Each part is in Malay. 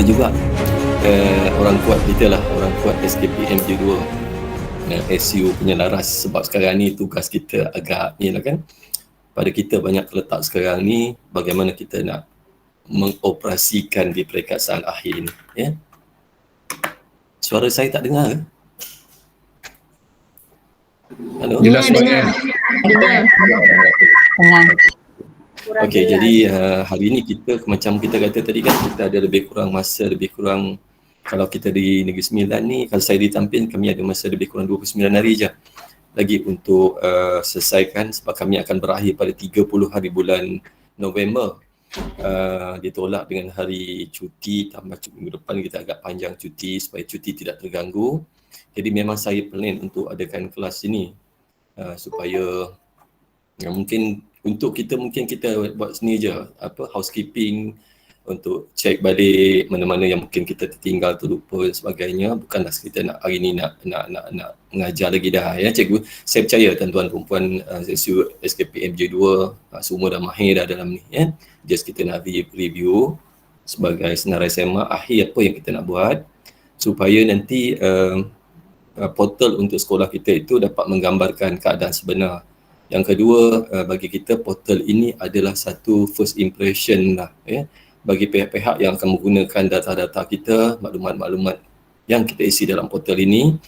juga orang kuat kita lah, orang kuat SKPMJ2, SU penyelaras. Sebab sekarang ni tugas kita agak ni lah kan, pada kita banyak terletak sekarang ni bagaimana kita nak mengoperasikan di peringkat saat akhir ni, ya. Suara saya tak dengar ke? Halo? Jelas banyak. Dengar. Okey, jadi hari ini kita macam kita kata tadi kan, kita ada lebih kurang masa, lebih kurang, kalau kita di Negeri Sembilan ni, kalau saya ditampin, kami ada masa lebih kurang 29 hari je lagi untuk selesaikan, sebab kami akan berakhir pada 30 hari bulan November. Ditolak dengan hari cuti, tambah minggu depan kita agak panjang cuti supaya cuti tidak terganggu. Jadi memang saya plan untuk adakan kelas ini supaya mungkin untuk kita, mungkin kita buat sini je housekeeping, untuk cek balik mana-mana yang mungkin kita tertinggal, terlupa dan sebagainya. Bukanlah kita nak hari ni nak mengajar lagi dah, ya cikgu. Saya percaya tuan-tuan perempuan SKPMJ2 semua dah mahir dah dalam ni, ya. Just kita nak review sebagai senarai SMA akhir apa yang kita nak buat supaya nanti portal untuk sekolah kita itu dapat menggambarkan keadaan sebenar. Yang kedua, bagi kita portal ini adalah satu first impression lah, ya, bagi pihak-pihak yang akan menggunakan data-data kita, maklumat-maklumat yang kita isi dalam portal ini,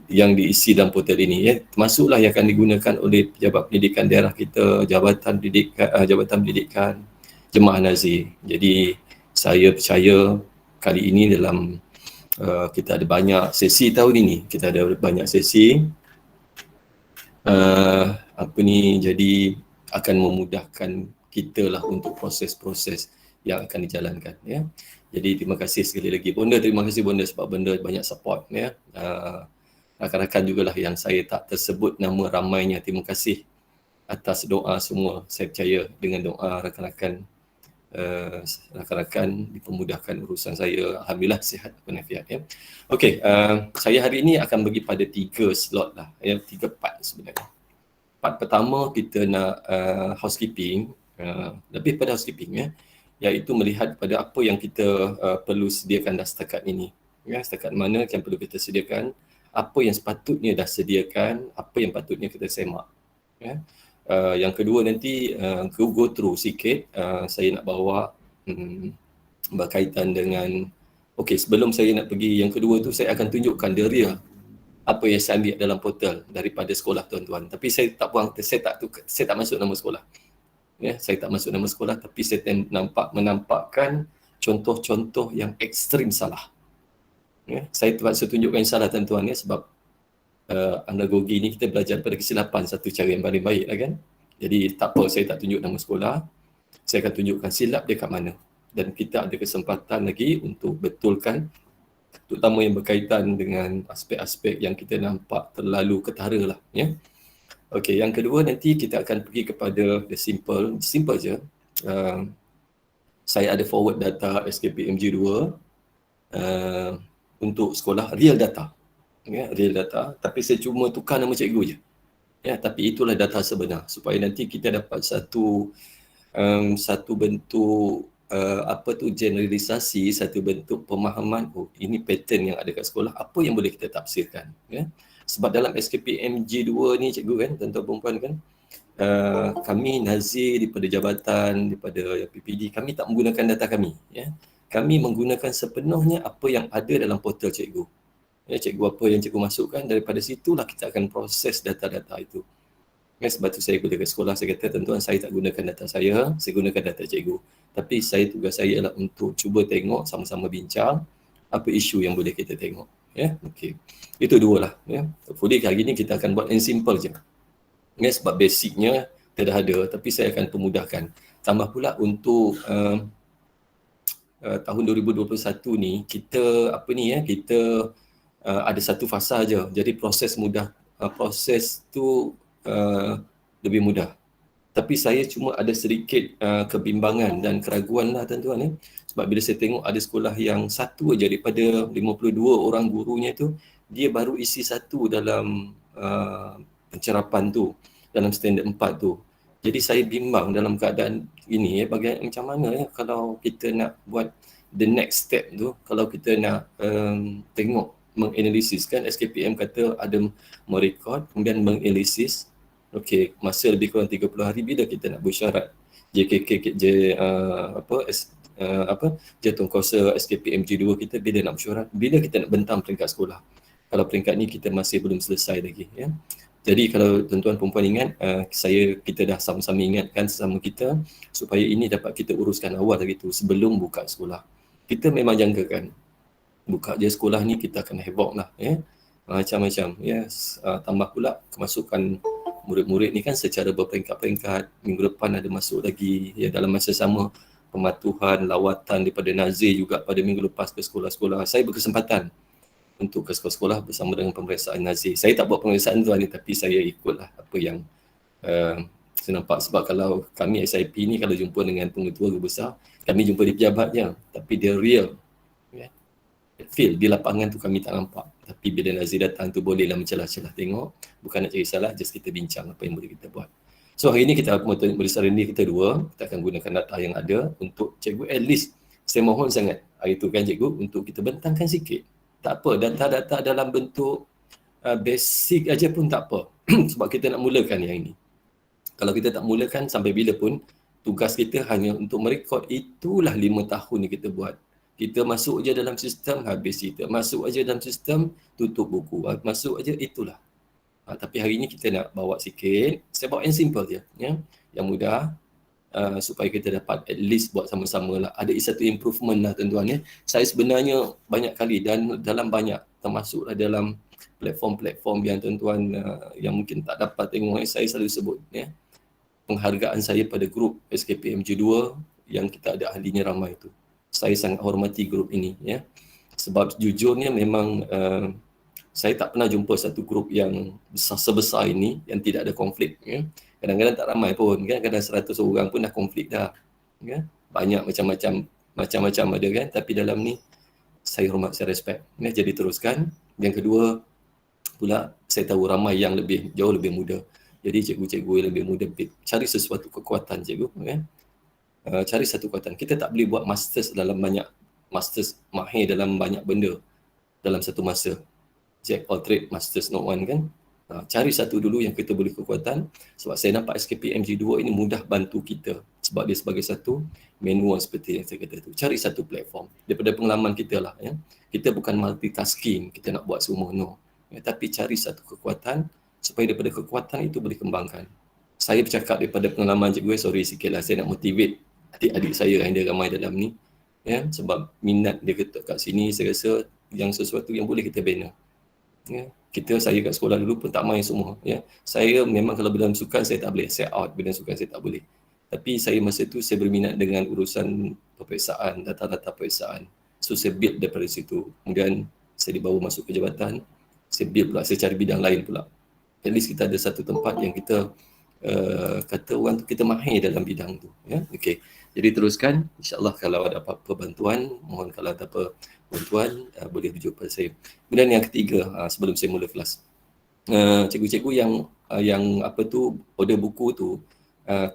yang diisi dalam portal ini, ya, termasuklah yang akan digunakan oleh pejabat pendidikan daerah kita, jabatan pendidikan, jemaah nazir. Jadi saya percaya kali ini dalam kita ada banyak sesi tahun ini, kita ada banyak sesi jadi akan memudahkan kita lah untuk proses-proses yang akan dijalankan, ya. Jadi terima kasih sekali lagi Bonda, terima kasih Bonda sebab Bonda banyak support, ya. Rakan-rakan jugalah yang saya tak tersebut nama ramainya, terima kasih atas doa semua. Saya percaya dengan doa rakan-rakan dipermudahkan urusan saya. Alhamdulillah sihat walafiat, ya. Okey, saya hari ini akan bagi pada 3 slot lah, ya, 3 part sebenarnya. Part pertama kita nak housekeeping, lebih pada housekeeping, ya, iaitu melihat pada apa yang kita perlu sediakan dah setakat ini, ya, setakat mana yang perlu kita sediakan, apa yang sepatutnya dah sediakan, apa yang patutnya kita semak, ya. Yang kedua nanti go through sikit, saya nak bawa berkaitan dengan, okey, sebelum saya nak pergi yang kedua tu, saya akan tunjukkan the real apa yang saya ambil dalam portal daripada sekolah tuan-tuan. Tapi saya tak masuk nama sekolah, ya, saya tak masuk nama sekolah, tapi saya menampakkan contoh-contoh yang ekstrim salah, ya. Saya terpaksa tunjukkan yang salah tuan-tuan, ya, sebab andragogi ni kita belajar pada kesilapan satu cara yang paling baik lah kan. Jadi tak apa saya tak tunjuk nama sekolah, saya akan tunjukkan silap dia kat mana, dan kita ada kesempatan lagi untuk betulkan, terutama yang berkaitan dengan aspek-aspek yang kita nampak terlalu ketara lah, ya. Okey, yang kedua nanti kita akan pergi kepada the simple je. Saya ada forward data SKPMJ2 untuk sekolah real data, ya, real data, tapi saya cuma tukar nama cikgu je, ya, tapi itulah data sebenar supaya nanti kita dapat satu bentuk generalisasi, satu bentuk pemahaman, oh ini pattern yang ada kat sekolah, apa yang boleh kita tafsirkan, ya. Sebab dalam SKPMJ2 ni cikgu kan, tuan-tuan perempuan kan, kami nazir daripada jabatan, daripada PPD, kami tak menggunakan data kami, ya. Kami menggunakan sepenuhnya apa yang ada dalam portal cikgu, ya, cikgu apa yang cikgu masukkan, daripada situlah kita akan proses data-data itu. Ya, sebab tu saya guna ke sekolah, saya kata tuan-tuan, saya tak gunakan data saya gunakan data cikgu. Tapi tugas saya adalah untuk cuba tengok, sama-sama bincang apa isu yang boleh kita tengok, ya. Okey, itu dua lah, ya. Hopefully hari ni kita akan buat yang simple je, ya, sebab basicnya dah ada, tapi saya akan pemudahkan. Tambah pula untuk tahun 2021 ni kita kita ada satu fasa je, jadi proses tu lebih mudah. Tapi saya cuma ada sedikit kebimbangan dan keraguan lah tuan-tuan, ya. Sebab bila saya tengok ada sekolah yang satu aja daripada 52 orang gurunya tu, dia baru isi satu dalam pencerapan tu, dalam standard 4 tu. Jadi saya bimbang dalam keadaan ini macam mana kalau kita nak buat the next step tu, kalau kita nak tengok menganalisis kan, SKPM kata ada merekod kemudian menganalisis. Okey, masa lebih kurang 30 hari bila kita nak bersyarat JKK Jawatankuasa SKPM G2 kita bila nak mesyuarat, bila kita nak bentang peringkat sekolah. Kalau peringkat ni kita masih belum selesai lagi ya. Jadi kalau tuan-tuan perempuan ingat, kita dah sama-sama ingatkan sesama kita supaya ini dapat kita uruskan awal lagi tu sebelum buka sekolah. Kita memang jangkakan buka je sekolah ni kita akan heboh lah ya. Macam-macam ya. Tambah pula kemasukan murid-murid ni kan secara berperingkat-peringkat. Minggu depan ada masuk lagi ya, dalam masa sama pematuhan, lawatan daripada Nazir juga pada minggu lepas ke sekolah-sekolah. Saya berkesempatan untuk ke sekolah-sekolah bersama dengan pemeriksaan Nazir. Saya tak buat pemeriksaan tu ni, tapi saya ikutlah apa yang saya nampak. Sebab kalau kami SIP ni kalau jumpa dengan pengetua guru besar, kami jumpa di pejabat je, tapi dia real ya. Feel di lapangan tu kami tak nampak. Tapi bila Nazir datang tu bolehlah mencelah-celah tengok, bukan nak cari salah, just kita bincang apa yang boleh kita buat. So hari ni kita bersara ni kita dua, kita akan gunakan data yang ada untuk cikgu at least. Saya mohon sangat hari tu kan cikgu untuk kita bentangkan sikit. Tak apa, data-data dalam bentuk basic aja pun tak apa. Sebab kita nak mulakan yang ini. Kalau kita tak mulakan sampai bila pun, tugas kita hanya untuk merekod. Itulah 5 tahun yang kita buat. Kita masuk je dalam sistem, habis kita. Masuk aja dalam sistem, tutup buku. Masuk aja, itulah. Tapi hari ini kita nak bawa sikit. Saya bawa yang simple je. Ya? Yang mudah. Supaya kita dapat at least buat sama-sama lah. Ada satu improvement lah tuan-tuan ya. Saya sebenarnya banyak kali dan dalam banyak, termasuklah dalam platform-platform yang tuan-tuan yang mungkin tak dapat tengok, saya selalu sebut ya. Penghargaan saya pada grup SKPM G2 yang kita ada ahlinya ramai tu. Saya sangat hormati grup ini ya. Sebab jujurnya memang saya tak pernah jumpa satu grup yang sebesar ini yang tidak ada konflik ya. Kadang-kadang tak ramai pun kan, kadang 100 orang pun dah konflik dah ya. Banyak macam-macam ada kan, tapi dalam ni saya hormat, saya respect ya. Jadi teruskan. Yang kedua pula, saya tahu ramai yang jauh lebih muda. Jadi cikgu-cikgu yang lebih muda, cari sesuatu kekuatan cikgu ya. Cari satu kekuatan. Kita tak boleh buat masters mahir dalam banyak benda dalam satu masa. Jack all trade, masters no one kan. Cari satu dulu yang kita boleh kekuatan. Sebab saya nampak SKPM G2 ini mudah bantu kita. Sebab dia sebagai satu manual seperti yang saya kata tu. Cari satu platform. Daripada pengalaman kita lah ya. Kita bukan multitasking, kita nak buat semua, no. Ya, tapi cari satu kekuatan supaya daripada kekuatan itu boleh kembangkan. Saya bercakap daripada pengalaman cikgu, sorry sikit lah, saya nak motivate adik-adik saya yang dia ramai dalam ni ya, sebab minat dia kat sini, saya rasa yang sesuatu yang boleh kita bina ya. Saya kat sekolah dulu pun tak main semua ya. Saya memang kalau dalam sukan saya tak boleh, saya out, bila sukan saya tak boleh. Tapi saya masa tu saya berminat dengan urusan peperiksaan, data-data peperiksaan. So saya build daripada situ. Kemudian saya dibawa masuk ke jabatan, saya build pula, saya cari bidang lain pula. At least kita ada satu tempat yang kita kata orang tu kita mahir dalam bidang tu ya. Okey. Jadi teruskan, insya-Allah kalau ada apa-apa bantuan, mohon kalau ada apa bantuan boleh rujuk pada saya. Kemudian yang ketiga, sebelum saya mula kelas. Cikgu-cikgu yang apa tu order buku tu,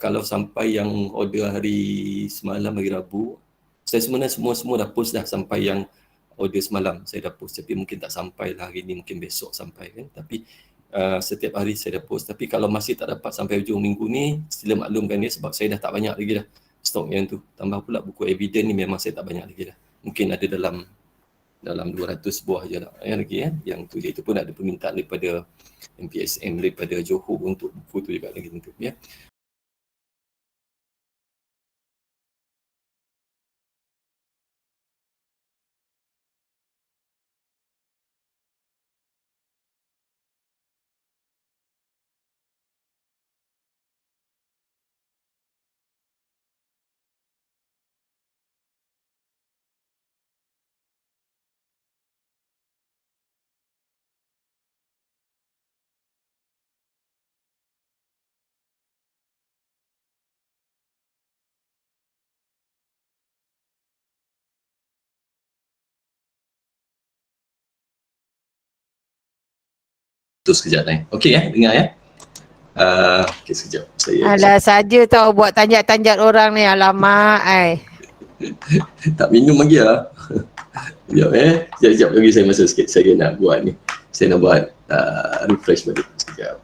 kalau sampai yang order hari semalam hari Rabu, saya sebenarnya semua dah post dah sampai yang order semalam saya dah post, tapi mungkin tak sampai lah hari ni, mungkin besok sampai kan. Tapi setiap hari saya dah post. Tapi kalau masih tak dapat sampai hujung minggu ni, sila maklumkan dia sebab saya dah tak banyak lagi dah stok yang tu. Tambah pula buku evidence ni memang saya tak banyak lagi dah. Mungkin ada dalam 200 buah je lah yang lagi ya. Yang tu itu pun ada permintaan daripada MPSM daripada Johor untuk buku tu juga lagi tentu ya. Tu sekejap okey ya, dengar ya. Okay, sekejap. Saya Alah saja tau buat tanjat-tanjat orang ni. Alamak tak minum lagi lah. Sekejap sekejap lagi saya masa sikit. Saya nak buat ni. Saya nak buat refresh balik. Sekejap.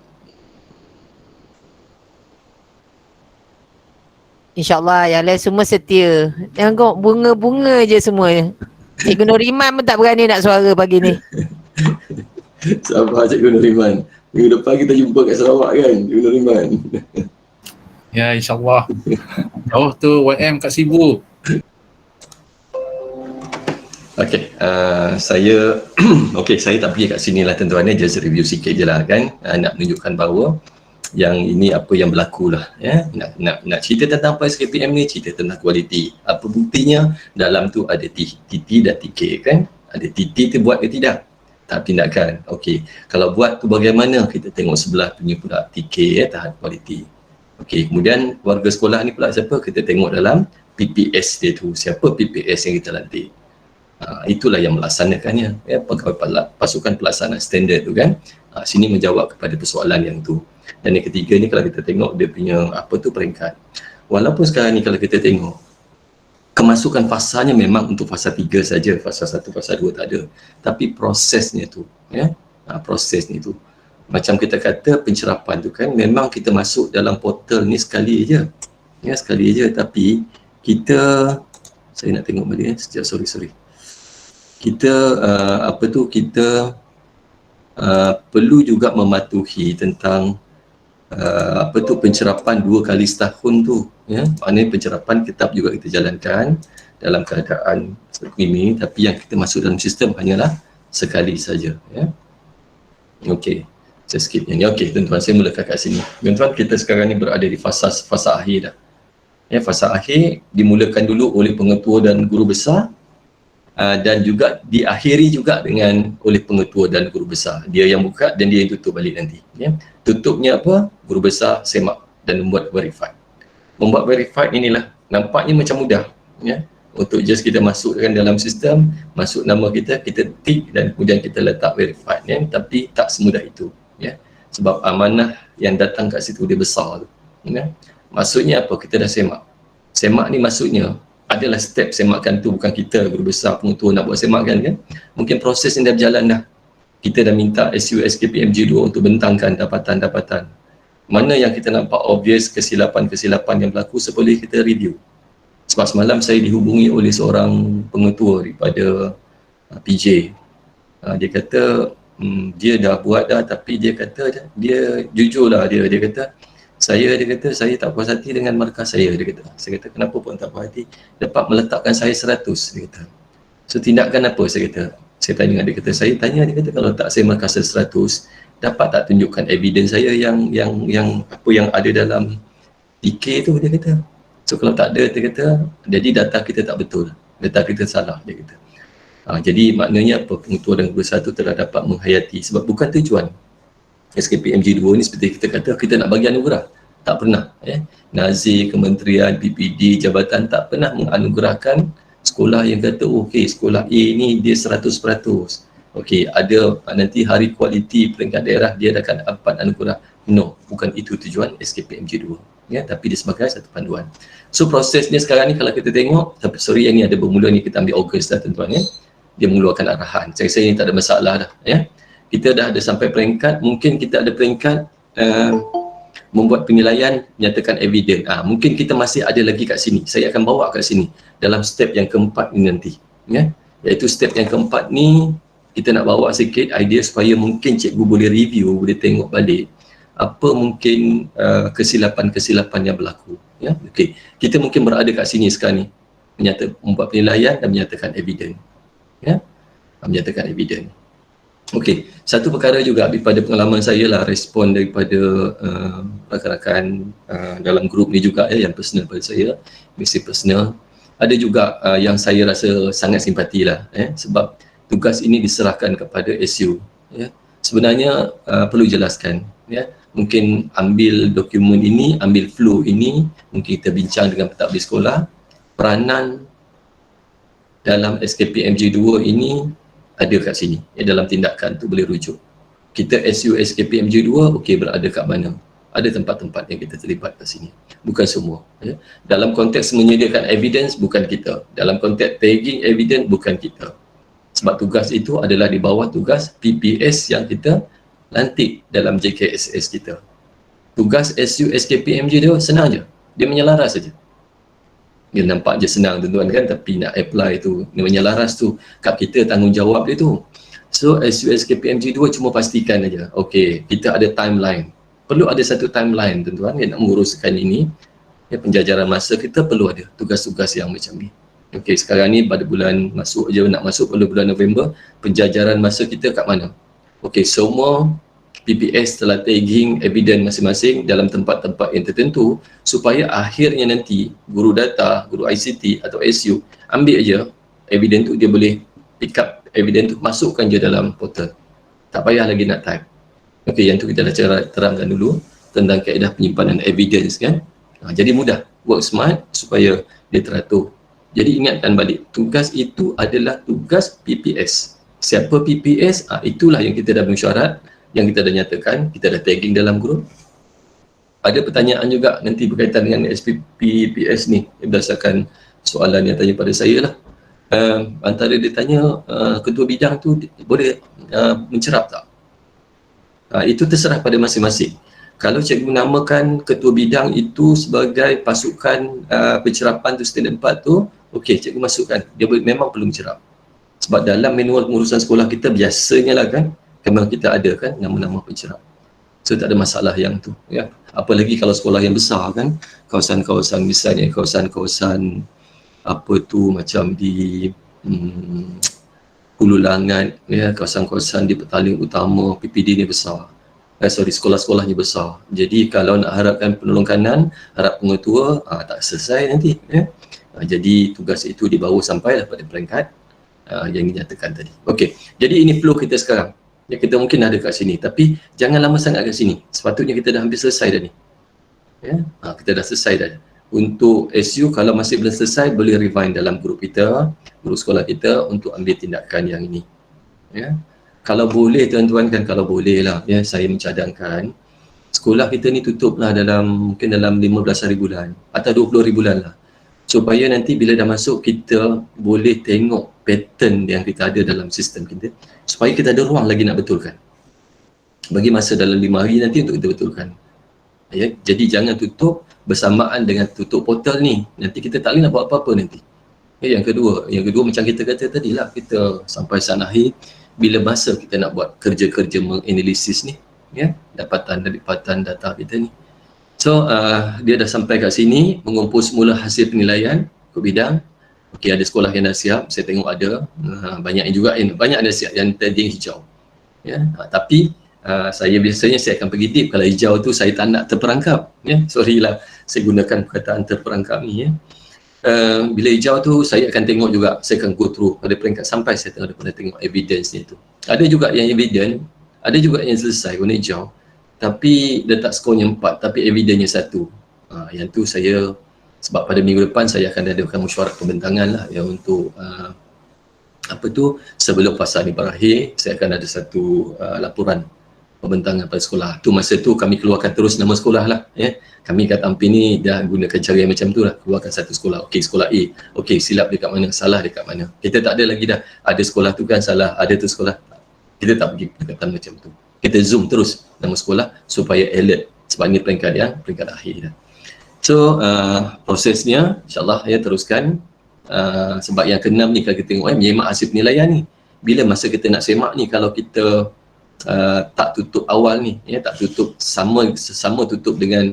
InsyaAllah yang lain semua setia. Tengok bunga-bunga je semua. Cikgu Nuriman pun tak berani nak suara pagi ni. Sabar Cikgu Nuriman. Minggu depan kita jumpa kat Sarawak kan, Cikgu Nuriman. Ya, insyaAllah. Jauh tu YM kat Sibu. Okay, saya saya tak pergi kat sini lah tuan-tuan, just review sikit je lah kan. Nak menunjukkan bahawa yang ini apa yang berlaku lah ya. Nak cerita tentang apa SKPM ni, cerita tentang kualiti. Apa buktinya? Dalam tu ada TT dan TK kan. Ada TT tu buat ke tidak? Tahap tindakan. Okey, kalau buat tu bagaimana? Kita tengok sebelah punya pula TK tahap kualiti. Okey, kemudian warga sekolah ni pula siapa? Kita tengok dalam PPS dia tu. Siapa PPS yang kita lantik? Itulah yang melaksanakannya ya, pegawai pasukan pelaksana standard tu kan. Sini menjawab kepada persoalan yang tu. Dan yang ketiga ni kalau kita tengok dia punya apa tu peringkat. Walaupun sekarang ni kalau kita tengok kemasukan fasanya memang untuk fasa 3 saja, fasa 1, fasa 2 tak ada. Tapi prosesnya tu ya, prosesnya tu. Macam kita kata pencerapan tu kan, memang kita masuk dalam portal ni sekali je. Ya, sekali je, tapi kita saya nak tengok balik sekejap, sorry. Kita kita perlu juga mematuhi tentang pencerapan 2 kali setahun tu ya. Maknanya pencerapan kitab juga kita jalankan dalam keadaan seperti ini, tapi yang kita masuk dalam sistem hanyalah sekali saja ya. Okey, saya skip yang ni. Okey tuan-tuan, saya mulakan kat sini. Tuan-tuan, kita sekarang ni berada di fasa akhir dah ya. Fasa akhir dimulakan dulu oleh pengetua dan guru besar, dan juga diakhiri juga dengan oleh pengetua dan guru besar. Dia yang buka dan dia yang tutup balik nanti ya. Tutupnya apa? Guru besar semak dan membuat verified. Membuat verified inilah nampaknya macam mudah ya. Untuk just kita masukkan dalam sistem, masuk nama kita tick dan kemudian kita letak verified ya. Tapi tak semudah itu ya. Sebab amanah yang datang kat situ dia besar tu ya. Maksudnya apa? Kita dah semak. Semak ni maksudnya adalah step semakan tu, bukan kita guru besar pengetua nak buat semakan kan. Mungkin proses yang dah berjalan dah. Kita dah minta SU SKPMG 2 untuk bentangkan dapatan-dapatan. Mana yang kita nampak obvious kesilapan-kesilapan yang berlaku, sebelum kita review. Sebab semalam saya dihubungi oleh seorang pengetua daripada PJ. Dia kata dia dah buat dah, tapi dia kata dia jujur lah, dia kata saya tak puas hati dengan markah saya. Saya kata kenapa pun tak puas hati, dapat meletakkan saya 100, dia kata. So tindakan apa? Saya tanya, dia kata saya tanya, dia kata kalau tak saya markah 100, dapat tak tunjukkan evidence saya yang apa yang ada dalam TK tu, dia kata. So kalau tak ada, dia kata jadi data kita tak betul, data kita salah, dia kata. Jadi maknanya apa, pengetua dan guru besar tu telah dapat menghayati, sebab bukan tujuan SKPMG 2 ni seperti kita kata kita nak bagi anugerah, tak pernah Nazir, kementerian, PPD, jabatan tak pernah menganugerahkan sekolah yang kata okey sekolah A ni dia 100%, okey ada nanti hari kualiti peringkat daerah dia akan dapat anugerah. No, bukan itu tujuan SKPMG 2 ya, tapi dia sebagai satu panduan. So prosesnya sekarang ni kalau kita tengok, yang ni ada bermula ni, kita ambil Ogos dah tuan-tuan ya, dia mengeluarkan arahan. Saya rasa ini tak ada masalah dah ya. Kita dah ada sampai peringkat, mungkin kita ada peringkat membuat penilaian, menyatakan evidence. Mungkin kita masih ada lagi kat sini. Saya akan bawa kat sini dalam step yang keempat ni nanti. Ya? Iaitu step yang keempat ni, kita nak bawa sikit idea supaya mungkin cikgu boleh review, boleh tengok balik apa mungkin kesilapan-kesilapan yang berlaku. Ya? Okay. Kita mungkin berada kat sini sekarang ni, membuat penilaian dan menyatakan evidence. Ya? Menyatakan evidence. Okey, satu perkara juga daripada pengalaman saya lah, respon daripada rakan-rakan dalam grup ni juga yang personal pada saya, mesti personal. Ada juga yang saya rasa sangat simpati lah sebab tugas ini diserahkan kepada SU ya. Sebenarnya perlu jelaskan ya, mungkin ambil dokumen ini, ambil flow ini, mungkin kita bincang dengan pentadbir sekolah, peranan dalam SKPMG 2 ini ada kat sini dalam tindakan tu boleh rujuk. Kita SU SKPMG 2 okey berada kat mana Ada tempat-tempat yang kita terlibat kat sini. Bukan semua. Ya. Dalam konteks menyediakan evidence, bukan kita. Dalam konteks tagging evidence, bukan kita. Sebab tugas itu adalah di bawah tugas PPS yang kita lantik dalam JKSS kita. Tugas SU SKPMG dia senang je. Dia menyelaras saja. Dia nampak je senang tuan-tuan kan, tapi nak apply tu, dia menyelaras tu, kat kita tanggungjawab dia tu. So SU SKPMG 2 cuma pastikan aja. Okey, kita ada timeline. Perlu ada satu timeline tuan-tuan yang nak menguruskan ini. Ya, penjajaran masa kita perlu ada tugas-tugas yang macam ni. Okey, sekarang ni pada bulan masuk je, nak masuk pada bulan November, penjajaran masa kita kat mana? Okey, semua PPS telah tagging evidence masing-masing dalam tempat-tempat yang tertentu supaya akhirnya nanti guru data, guru ICT atau SU ambil aja evidence tu, dia boleh pick up evidence tu, masukkan je dalam portal. Tak payah lagi nak type. Okey, yang tu kita dah terangkan dulu tentang kaedah penyimpanan evidence kan. Jadi mudah, work smart supaya dia teratur. Jadi ingatkan balik, tugas itu adalah tugas PPS. Siapa PPS? Itulah yang kita dah mesyuarat, yang kita dah nyatakan, kita dah tagging dalam grup. Ada pertanyaan juga nanti berkaitan dengan SPPS ni, berdasarkan soalan yang tanya pada saya lah. Antara dia tanya, ketua bidang tu boleh mencerap tak? Itu terserah pada masing-masing. Kalau cikgu namakan ketua bidang itu sebagai pasukan pencerapan tu standard 4 tu, okey, cikgu masukkan, dia memang perlu mencerap. Sebab dalam manual pengurusan sekolah kita biasanya lah kan, memang kita ada kan nama-nama pencerap. So tak ada masalah yang tu ya. Apalagi kalau sekolah yang besar kan, kawasan-kawasan misalnya kawasan-kawasan apa tu macam di Hulu Langat ya, kawasan-kawasan di Petaling Utama, PPD ni besar. Sekolah-sekolahnya besar. Jadi kalau nak harapkan penolong kanan, harap pengetua, tak selesai nanti ya. Jadi tugas itu dibawa sampailah pada peringkat yang dinyatakan tadi. Okey. Jadi ini flow kita sekarang. Ya, kita mungkin ada kat sini, tapi jangan lama sangat kat sini. Sepatutnya kita dah hampir selesai dah ni. Ya, kita dah selesai dah. Untuk SU kalau masih belum selesai, boleh rewind dalam grup kita, grup sekolah kita untuk ambil tindakan yang ini. Ya. Kalau boleh tuan-tuan kan, kalau boleh lah ya, saya mencadangkan sekolah kita ni tutuplah mungkin dalam 15 hari bulan atau 20 hari bulan lah. Supaya nanti bila dah masuk kita boleh tengok pattern yang kita ada dalam sistem kita, supaya kita ada ruang lagi nak betulkan. Bagi masa dalam 5 hari nanti untuk kita betulkan. Ya, jadi jangan tutup bersamaan dengan tutup portal ni. Nanti kita tak boleh nak buat apa-apa nanti. Ya, yang kedua macam kita kata tadi lah, kita sampai sana akhir, bila masa kita nak buat kerja-kerja menganalisis ni, ya, dapatan data kita ni. So dia dah sampai kat sini, mengumpul semula hasil penilaian ke bidang. Okey, ada sekolah yang dah siap, saya tengok ada. Banyak juga banyak ada siap yang tagging hijau. Ya, tapi saya biasanya saya akan pergi tip kalau hijau tu saya tak nak terperangkap. Ya, sorry lah saya gunakan perkataan terperangkap ni ya. Bila hijau tu saya akan tengok juga, saya akan go through pada peringkat sampai saya pernah tengok evidence ni tu. Ada juga yang evidence, ada juga yang selesai warna hijau. Tapi letak skornya 4, tapi evidennya 1. Yang tu saya, sebab pada minggu depan saya akan adakan mesyuarat pembentangan lah ya, untuk sebelum fasa ni berakhir, saya akan ada satu laporan pembentangan pada sekolah. Tu masa tu kami keluarkan terus nama sekolah lah ya. Kami kat Ampin ni dah gunakan cara yang macam tu lah, keluarkan satu sekolah. Okey, sekolah A, okey silap dekat mana, salah dekat mana. Kita tak ada lagi dah, ada sekolah tu kan salah, ada tu sekolah. Kita tak pergi pendekatan macam tu. Kita zoom terus nama sekolah supaya alert, sebab ni peringkat akhir dah. So prosesnya insyaAllah ya teruskan. Sebab yang ke-6 ni kalau kita tengok menyemak hasil penilaian ni, bila masa kita nak semak ni, kalau kita tak tutup awal ni ya, tak tutup sama tutup dengan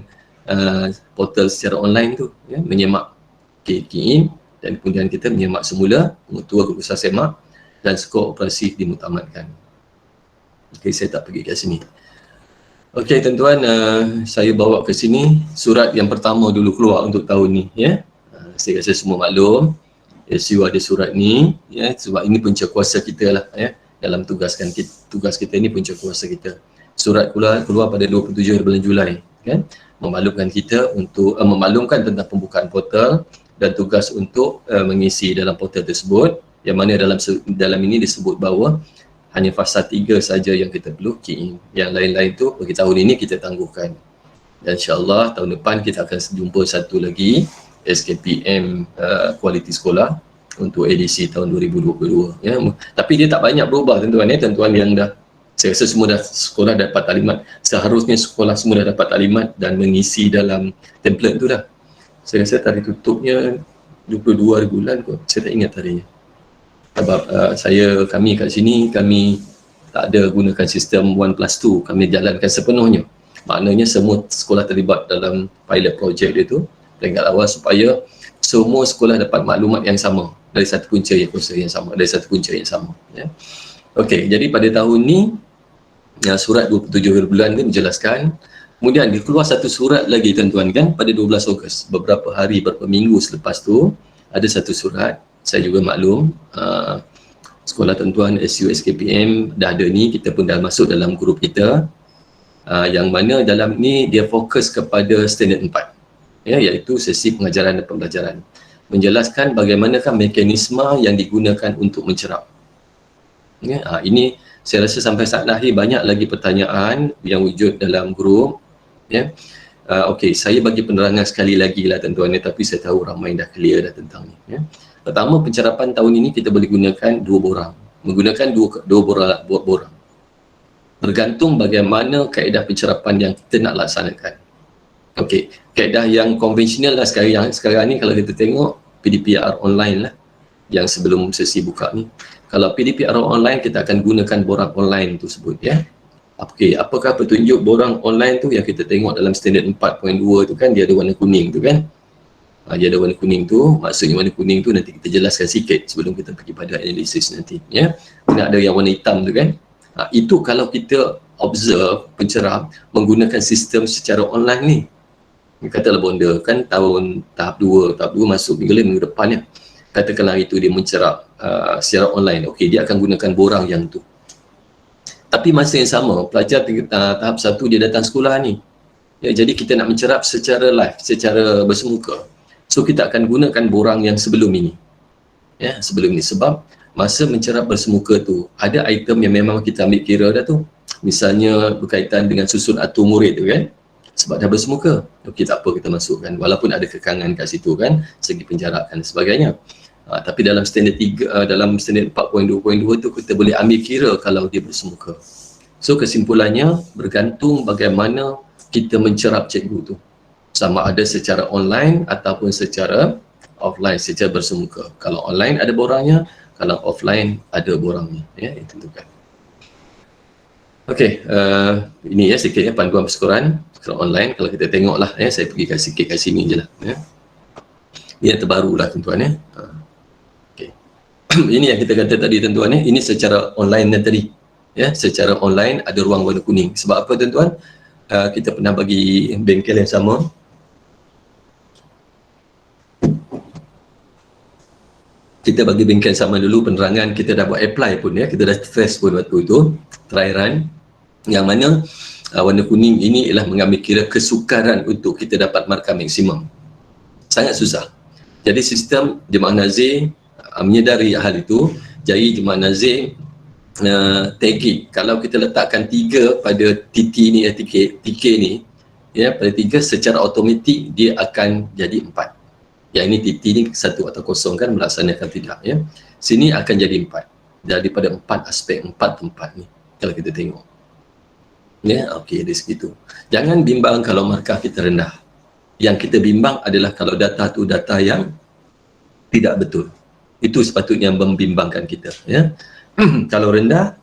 portal secara online tu ya, menyemak key in, dan kemudian kita menyemak semula mutua keputusan semak dan skor operasi dimutamatkan. Okey, saya tak pergi kat sini. Okey tuan-tuan, saya bawa ke sini surat yang pertama dulu keluar untuk tahun ni ya. Saya rasa semua maklum SU ada surat ni ya, sebab ini punca kuasa kita lah ya, dalam tugas kita ni punca kuasa kita. Surat keluar pada 27 bulan Julai kan, memaklumkan kita untuk memaklumkan tentang pembukaan portal dan tugas untuk mengisi dalam portal tersebut, yang mana dalam ini disebut bahawa hanya fasa 3 saja yang kita perlu key in. Yang lain-lain tu bagi tahun ini kita tangguhkan. Dan insyaAllah tahun depan kita akan jumpa satu lagi SKPM kualiti sekolah untuk edisi tahun 2022 ya. Tapi dia tak banyak berubah tuan-tuan ya, tuan-tuan yang dah, saya rasa semua dah sekolah dapat taklimat. Seharusnya sekolah semua dah dapat taklimat dan mengisi dalam template tu dah. Saya rasa tarikh tutupnya 22 hari bulan kot, saya tak ingat tarikhnya. Sebab kami kat sini, kami tak ada gunakan sistem 1+2, kami jalankan sepenuhnya. Maknanya semua sekolah terlibat dalam pilot project dia tu peringkat awal supaya semua sekolah dapat maklumat yang sama dari satu punca yang sama ya. Okey, jadi pada tahun ni surat 27 hari bulan ni menjelaskan. Kemudian dia keluar satu surat lagi tuan-tuan kan pada 12 Ogos. Beberapa minggu selepas tu ada satu surat, saya juga maklum sekolah tuan-tuan SUSKPM dah ada ni, kita pun dah masuk dalam grup kita. Yang mana dalam ni dia fokus kepada standard 4 ya, iaitu sesi pengajaran dan pembelajaran, menjelaskan bagaimanakah mekanisme yang digunakan untuk mencerap ya. Ini saya rasa sampai saat lahir banyak lagi pertanyaan yang wujud dalam grup ya. Okey, saya bagi penerangan sekali lagi lah tuan-tuan ni, tapi saya tahu ramai dah clear dah tentang ni ya. Pertama, pencerapan tahun ini kita boleh gunakan dua borang, menggunakan dua borang. Bergantung bagaimana kaedah pencerapan yang kita nak laksanakan. Okey, kaedah yang konvensional lah sekarang ni kalau kita tengok PDPR online lah yang sebelum sesi buka ni. Kalau PDPR online kita akan gunakan borang online tersebut ya. Okey, apakah petunjuk borang online tu yang kita tengok dalam standard 4.2 tu kan, dia ada warna kuning tu kan. Dia ada warna kuning tu, maksudnya warna kuning tu nanti kita jelaskan sikit sebelum kita pergi pada analisis nanti ya. Kena ada yang warna hitam tu kan. Itu kalau kita observe pencerap menggunakan sistem secara online ni. Katakanlah bonda kan tahap 2 masuk minggu depan ya. Katakanlah itu dia mencerap secara online. Okey, dia akan gunakan borang yang tu. Tapi masa yang sama, pelajar tahap 1 dia datang sekolah ni. Ya, jadi kita nak mencerap secara live, secara bersemuka. So kita akan gunakan borang yang sebelum ini. Ya, sebelum ini sebab masa mencerap bersemuka tu ada item yang memang kita ambil kira dah tu. Misalnya berkaitan dengan susun atur murid tu kan. Sebab dah bersemuka. Okey, tak apa kita masukkan walaupun ada kekangan kat situ kan, segi penjarakan dan sebagainya. Tapi dalam standard 3 dalam standard 4.2.2 tu kita boleh ambil kira kalau dia bersemuka. So kesimpulannya bergantung bagaimana kita mencerap cikgu tu. Sama ada secara online ataupun secara offline, secara bersemuka. Kalau online ada borangnya, kalau offline ada borangnya ya, ditentukan. Okey, ini ya sikit ya panduan persekolahan secara online. Kalau kita tengoklah ya, saya pergi sikit kat sini je lah ya. Ini yang terbaru lah tuan-tuan ya. Okey. Ini yang kita kata tadi tuan-tuan ya, ini secara online tadi ya, secara online ada ruang warna kuning. Sebab apa tuan-tuan? Kita pernah bagi bengkel yang sama. Kita bagi bengkel sama dulu penerangan, kita dah buat apply pun ya, kita dah test pun waktu itu, try run, yang mana warna kuning ini ialah mengambil kira kesukaran untuk kita dapat markah maksimum. Sangat susah. Jadi sistem Jemaah Nazir menyedari hal itu, jadi Jemaah Nazir tagging, kalau kita letakkan 3 pada TK ni ya, pada 3 secara automatik dia akan jadi 4. Yang ini TT ni 1 atau 0 kan, melaksanakan tidak ya. Sini akan jadi 4. Daripada 4 aspek, 4 tempat ni kalau kita tengok. Ya, okey, dari segitu. Jangan bimbang kalau markah kita rendah. Yang kita bimbang adalah kalau data tu data yang tidak betul. Itu sepatutnya membimbangkan kita ya. Kalau rendah,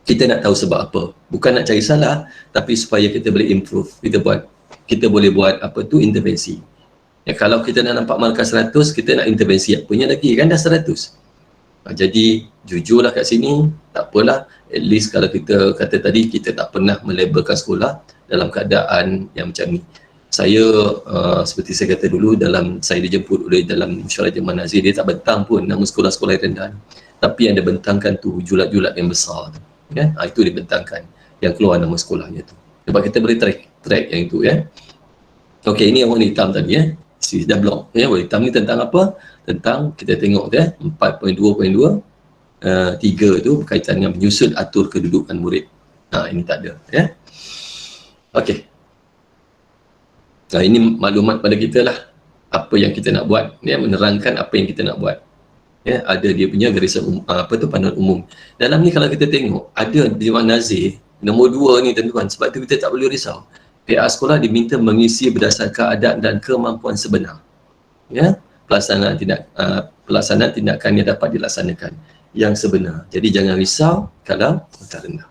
kita nak tahu sebab apa. Bukan nak cari salah, tapi supaya kita boleh improve. Kita boleh buat apa tu, intervensi. Ya, kalau kita nak nampak markah 100, kita nak intervensi apanya lagi kan, dah 100. Jadi jujurlah kat sini, tak apalah, at least kalau kita kata tadi kita tak pernah melabelkan sekolah dalam keadaan yang macam ni. Saya seperti saya kata dulu, saya dijemput oleh dalam mesyuarat Jemaah Nazir, dia tak bentang pun nama sekolah-sekolah yang rendah, tapi yang dia bentangkan tu julat-julat yang besar tu ya. Itu dibentangkan yang keluar nama sekolahnya tu, sebab kita boleh track yang itu ya. Okey, ini yang warna hitam tadi ya, dah blok ya. Warna hitam ni tentang apa? Tentang kita tengok tu ya, 4.2.2 3 tu berkaitan dengan menyusun atur kedudukan murid. Ini tak ada ya. Okey. Ini maklumat pada kita lah apa yang kita nak buat, ya, menerangkan apa yang kita nak buat. Ya, ada dia punya garisan panduan umum. Dalam ni kalau kita tengok ada Dewan Nazir nombor 2 ni tuan-tuan, sebab tu kita tak perlu risau. Pihak sekolah diminta mengisi berdasarkan adab dan kemampuan sebenar. Ya, pelaksanaan tindakan yang dapat dilaksanakan yang sebenar. Jadi jangan risau kalau tak rendah.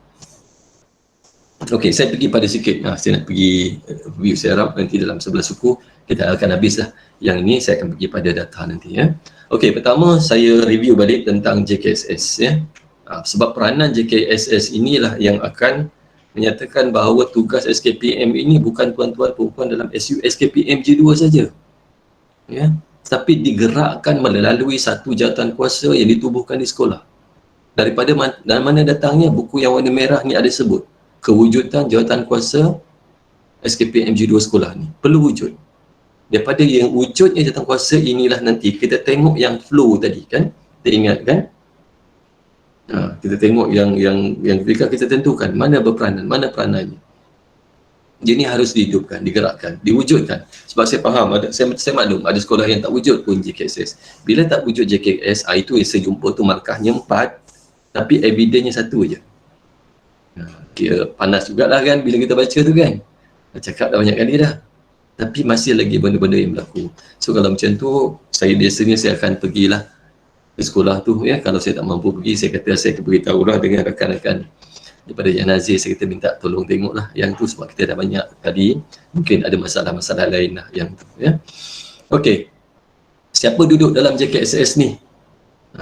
Okey, saya pergi pada sikit. Saya nak pergi view, saya harap nanti dalam 11 suku kita akan habis lah. Yang ini saya akan pergi pada data nanti, ya. Okey, pertama saya review balik tentang JKSS, ya. Sebab peranan JKSS inilah yang akan menyatakan bahawa tugas SKPM ini bukan tuan-tuan perempuan dalam SU SKPM G2 saja, ya, tapi digerakkan melalui satu jawatan kuasa yang ditubuhkan di sekolah. Daripada mana datangnya? Buku yang warna merah ni ada sebut kewujudan jawatan kuasa SKPM G2 sekolah ni perlu wujud. Daripada yang wujudnya jawatan kuasa inilah nanti kita tengok yang flow tadi kan, kita ingat kan, kita tengok yang ketika kita tentukan mana berperanan, mana peranannya. Dia ni harus dihidupkan, digerakkan, diwujudkan. Sebab saya faham, saya maklum ada sekolah yang tak wujud pun JKSS. Bila tak wujud JKSS, itu yang saya jumpa tu markahnya 4 tapi evidennya 1 je. Kira panas jugalah kan bila kita baca tu kan. Cakap dah banyak kali dah. Tapi masih lagi benda-benda yang berlaku. So kalau macam tu, biasanya saya akan pergilah ke sekolah tu, ya. Kalau saya tak mampu pergi, saya kata saya akan beritahulah dengan rakan-rakan daripada Yang Nazir, saya kata minta tolong tengoklah yang tu sebab kita dah banyak tadi. Mungkin ada masalah-masalah lain lah yang tu, ya. Okey. Siapa duduk dalam JKSS ni?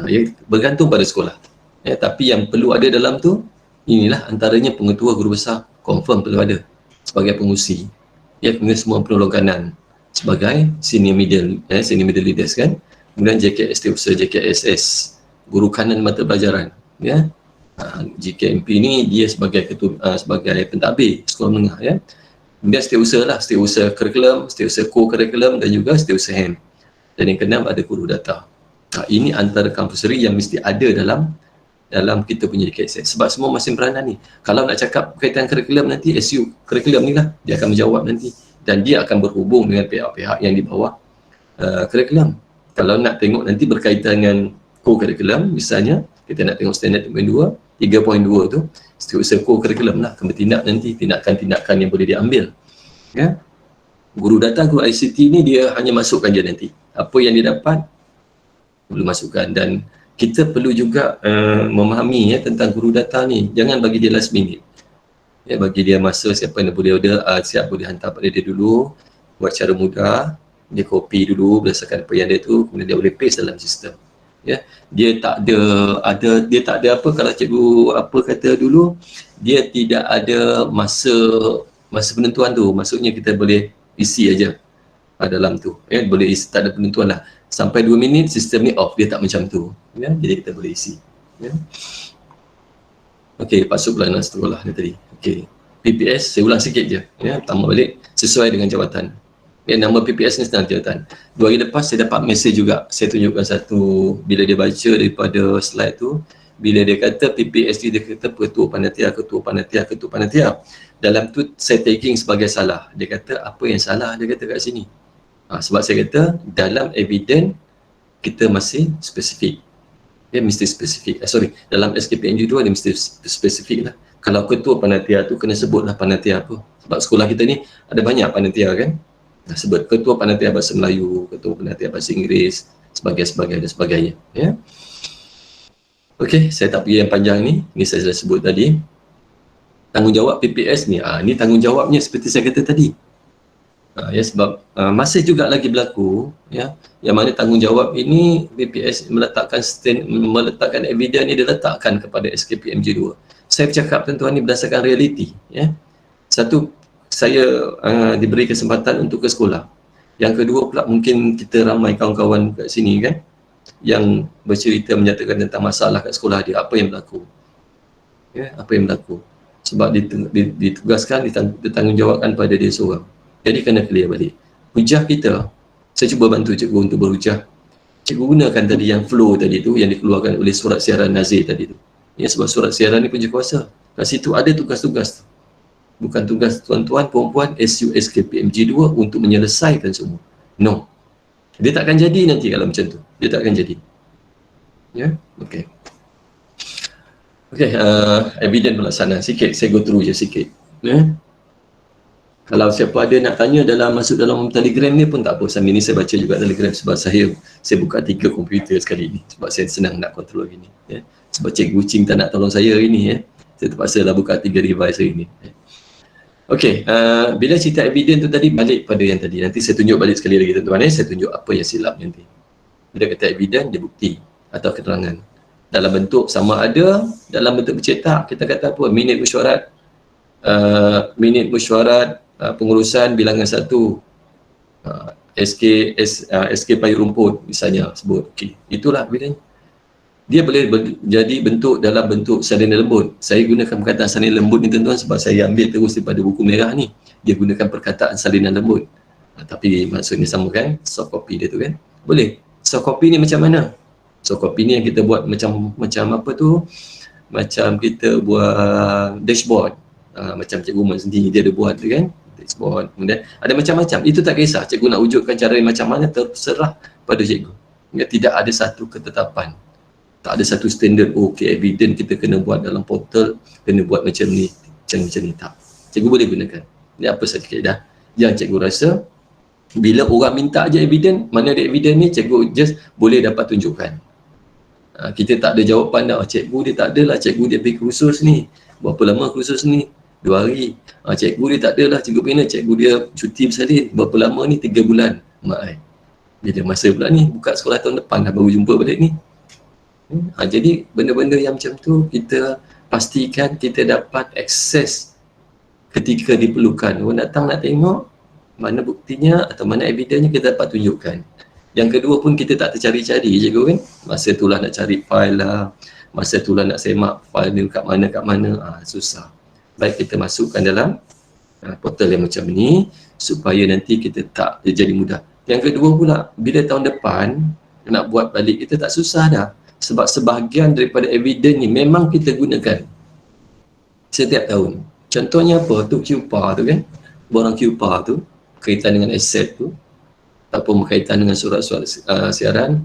Ya, bergantung pada sekolah. Ya, tapi yang perlu ada dalam tu, inilah antaranya pengetua guru besar, confirm perlu ada sebagai pengusi. Ya, kemudian semua penolong kanan sebagai senior middle leaders kan. Kemudian JKSS, guru kanan mata pelajaran, ya. JKMP ni dia sebagai sebagai pentadbir sekolah menengah, ya. Kemudian setiausaha kurikulum, setiausaha co-kurikulum dan juga setiausaha HEM. Dan yang keenam ada guru data. Ini antara compulsory yang mesti ada dalam kita punya JKSS. Sebab semua masing peranan ni. Kalau nak cakap berkaitan kurikulum nanti, SU kurikulum ni lah dia akan menjawab nanti. Dan dia akan berhubung dengan pihak-pihak yang di bawah kurikulum. Kalau nak tengok nanti berkaitan dengan co-kurikulum, misalnya kita nak tengok standard 3.2 tu, setiausaha co-kurikulum lah akan bertindak nanti, tindakan-tindakan yang boleh diambil, ya. Guru data, guru ICT ni dia hanya masukkan je nanti apa yang dia dapat perlu masukkan. Dan kita perlu juga memahami, ya, tentang guru data ni. Jangan bagi dia last minute, ya, bagi dia masa siapa yang boleh order, siap boleh hantar pada dia dulu, buat cara mudah, dia copy dulu berdasarkan apa yang ada tu, kemudian dia boleh paste dalam sistem, ya. Dia tak ada apa, kalau cikgu apa kata dulu, dia tidak ada masa penentuan tu. Maksudnya kita boleh isi aja dalam tu, ya, boleh isi, tak ada penentuan lah. Sampai 2 minit sistem ni off, dia tak macam tu, ya. Jadi kita boleh isi, ya. Okey, masuk pelayanan sekolah ni tadi. Okey, PPS saya ulang sikit je, ya, tambah balik sesuai dengan jawatan. Ya, nama PPS ni senang jawatan. 2 hari lepas saya dapat mesej juga, saya tunjukkan satu, bila dia baca daripada slide tu, bila dia kata PPS ni, dia kata ketua panitia. Dalam tu saya tagging sebagai salah. Dia kata apa yang salah, dia kata kat sini. Sebab saya kata dalam evidence kita masih spesifik. Dia mesti spesifik. Dalam SKPM G2 dia mesti spesifik lah. Kalau ketua panitia tu kena sebutlah panitia apa. Sebab sekolah kita ni ada banyak panitia kan. Sebut ketua panitia bahasa Melayu, ketua panitia bahasa Inggeris, sebagainya, ya. Okey, saya tak pergi yang panjang ni. Ni saya sudah sebut tadi. Tanggungjawab PPS ni, ni tanggungjawabnya seperti saya kata tadi. Ya, sebab masih juga lagi berlaku, ya, yang mana tanggungjawab ini PPS meletakkan evidence ni diletakkan kepada SKPM G2. Saya bercakap tuan-tuan ni berdasarkan realiti, ya. Satu, saya diberi kesempatan untuk ke sekolah. Yang kedua pula, mungkin kita ramai kawan-kawan kat sini kan yang bercerita menyatakan tentang masalah kat sekolah dia, apa yang berlaku, ya, apa yang berlaku. Sebab ditugaskan, ditanggungjawabkan pada dia seorang. Jadi kena clear balik. Hujah kita, saya cuba bantu cikgu untuk berhujah. Cikgu gunakan tadi yang flow tadi tu, yang dikeluarkan oleh surat siaran Nazir tadi tu. Ya, sebab surat siaran ni punya kuasa. Kat situ ada tugas-tugas tu. Bukan tugas tuan-tuan, perempuan, SU, SKPMG 2 untuk menyelesaikan semua. No. Dia takkan jadi nanti kalau macam tu. Dia takkan jadi. Ya, okey. Okey, evidence pelaksanaan sikit. Saya go through je sikit. Ya. Kalau siapa ada nak tanya masuk dalam Telegram ni pun tak apa. Sambil ni saya baca juga Telegram sebab saya buka 3 komputer sekali ni. Sebab saya senang nak kontrol hari ni. Ya. Sebab Cikgu Ching tak nak tolong saya hari ni. Ya. Saya terpaksa lah buka 3 device hari ni. Ya. Okey, bila cerita evidence tu tadi balik pada yang tadi. Nanti saya tunjuk balik sekali lagi tuan-tuan. Saya tunjuk apa yang silap nanti. Bila kata evidence, dia bukti atau keterangan. Dalam bentuk sama ada, dalam bentuk bercetak, kita kata apa? Minit mesyuarat pengurusan bilangan 1 SK payung rumput misalnya sebut. Okey, itulah evidence. Dia boleh jadi bentuk dalam bentuk salinan lembut. Saya gunakan perkataan salinan lembut ni tuan-tuan sebab saya ambil terus daripada buku merah ni. Dia gunakan perkataan salinan lembut. Tapi maksudnya sama kan? Soft copy dia tu kan? Boleh. Soft copy ni macam mana? Soft copy ni yang kita buat macam apa tu? Macam kita buat dashboard. Macam Cikgu Umar sendiri dia ada buat tu kan? Dashboard. Kemudian ada macam-macam. Itu tak kisah. Cikgu nak wujudkan cara yang macam mana terserah pada cikgu. Tidak ada satu ketetapan. Tak ada satu standard, okey, evidence kita kena buat dalam portal, kena buat macam ni, macam ni, tak. Cikgu boleh gunakan. Ini apa saja dah. Yang cikgu rasa, bila orang minta je evidence, mana ada evidence ni, cikgu just boleh dapat tunjukkan. Kita tak ada jawapan dah, cikgu dia tak ada lah, cikgu dia pergi kursus ni. Berapa lama kursus ni? 2 hari. Cikgu dia tak ada lah, cikgu mana? Cikgu dia cuti bersalin. Berapa lama ni? 3 bulan. Mak bila masa pula ni, buka sekolah tahun depan dah baru jumpa balik ni. Jadi benda-benda yang macam tu kita pastikan kita dapat akses ketika diperlukan. Orang datang nak tengok mana buktinya atau mana evidennya, kita dapat tunjukkan. Yang kedua pun kita tak tercari-cari cikgu kan. Masa tu lah nak cari file lah, masa tu lah nak semak file ni kat mana, susah. Baik kita masukkan dalam portal yang macam ni supaya nanti kita tak jadi mudah. Yang kedua pula, bila tahun depan nak buat balik kita tak susah dah. Sebab sebahagian daripada evidence ni memang kita gunakan setiap tahun. Contohnya apa? Tu QPAR tu kan. Borang QPAR tu berkaitan dengan aset tu ataupun berkaitan dengan surat-surat siaran,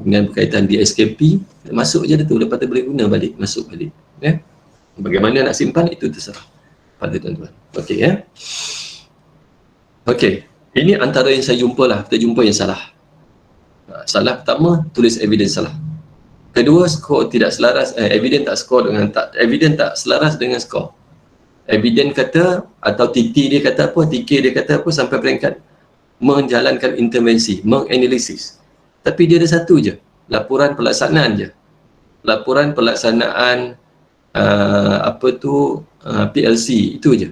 dengan berkaitan di SKP, masuk je tu, lepas tu boleh guna balik, masuk balik. Ya? Bagaimana nak simpan itu terserah pada tuan-tuan. Okey ya. Okey, ini antara yang saya jumpa lah, kita jumpa yang salah. Salah pertama, tulis evidence salah. Kedua, skor tidak selaras, evidence tak selaras dengan skor. Evidence kata atau TT dia kata apa, TK dia kata apa sampai peringkat menjalankan intervensi, menganalisis. Tapi dia ada satu je, laporan pelaksanaan je. Laporan pelaksanaan PLC itu je.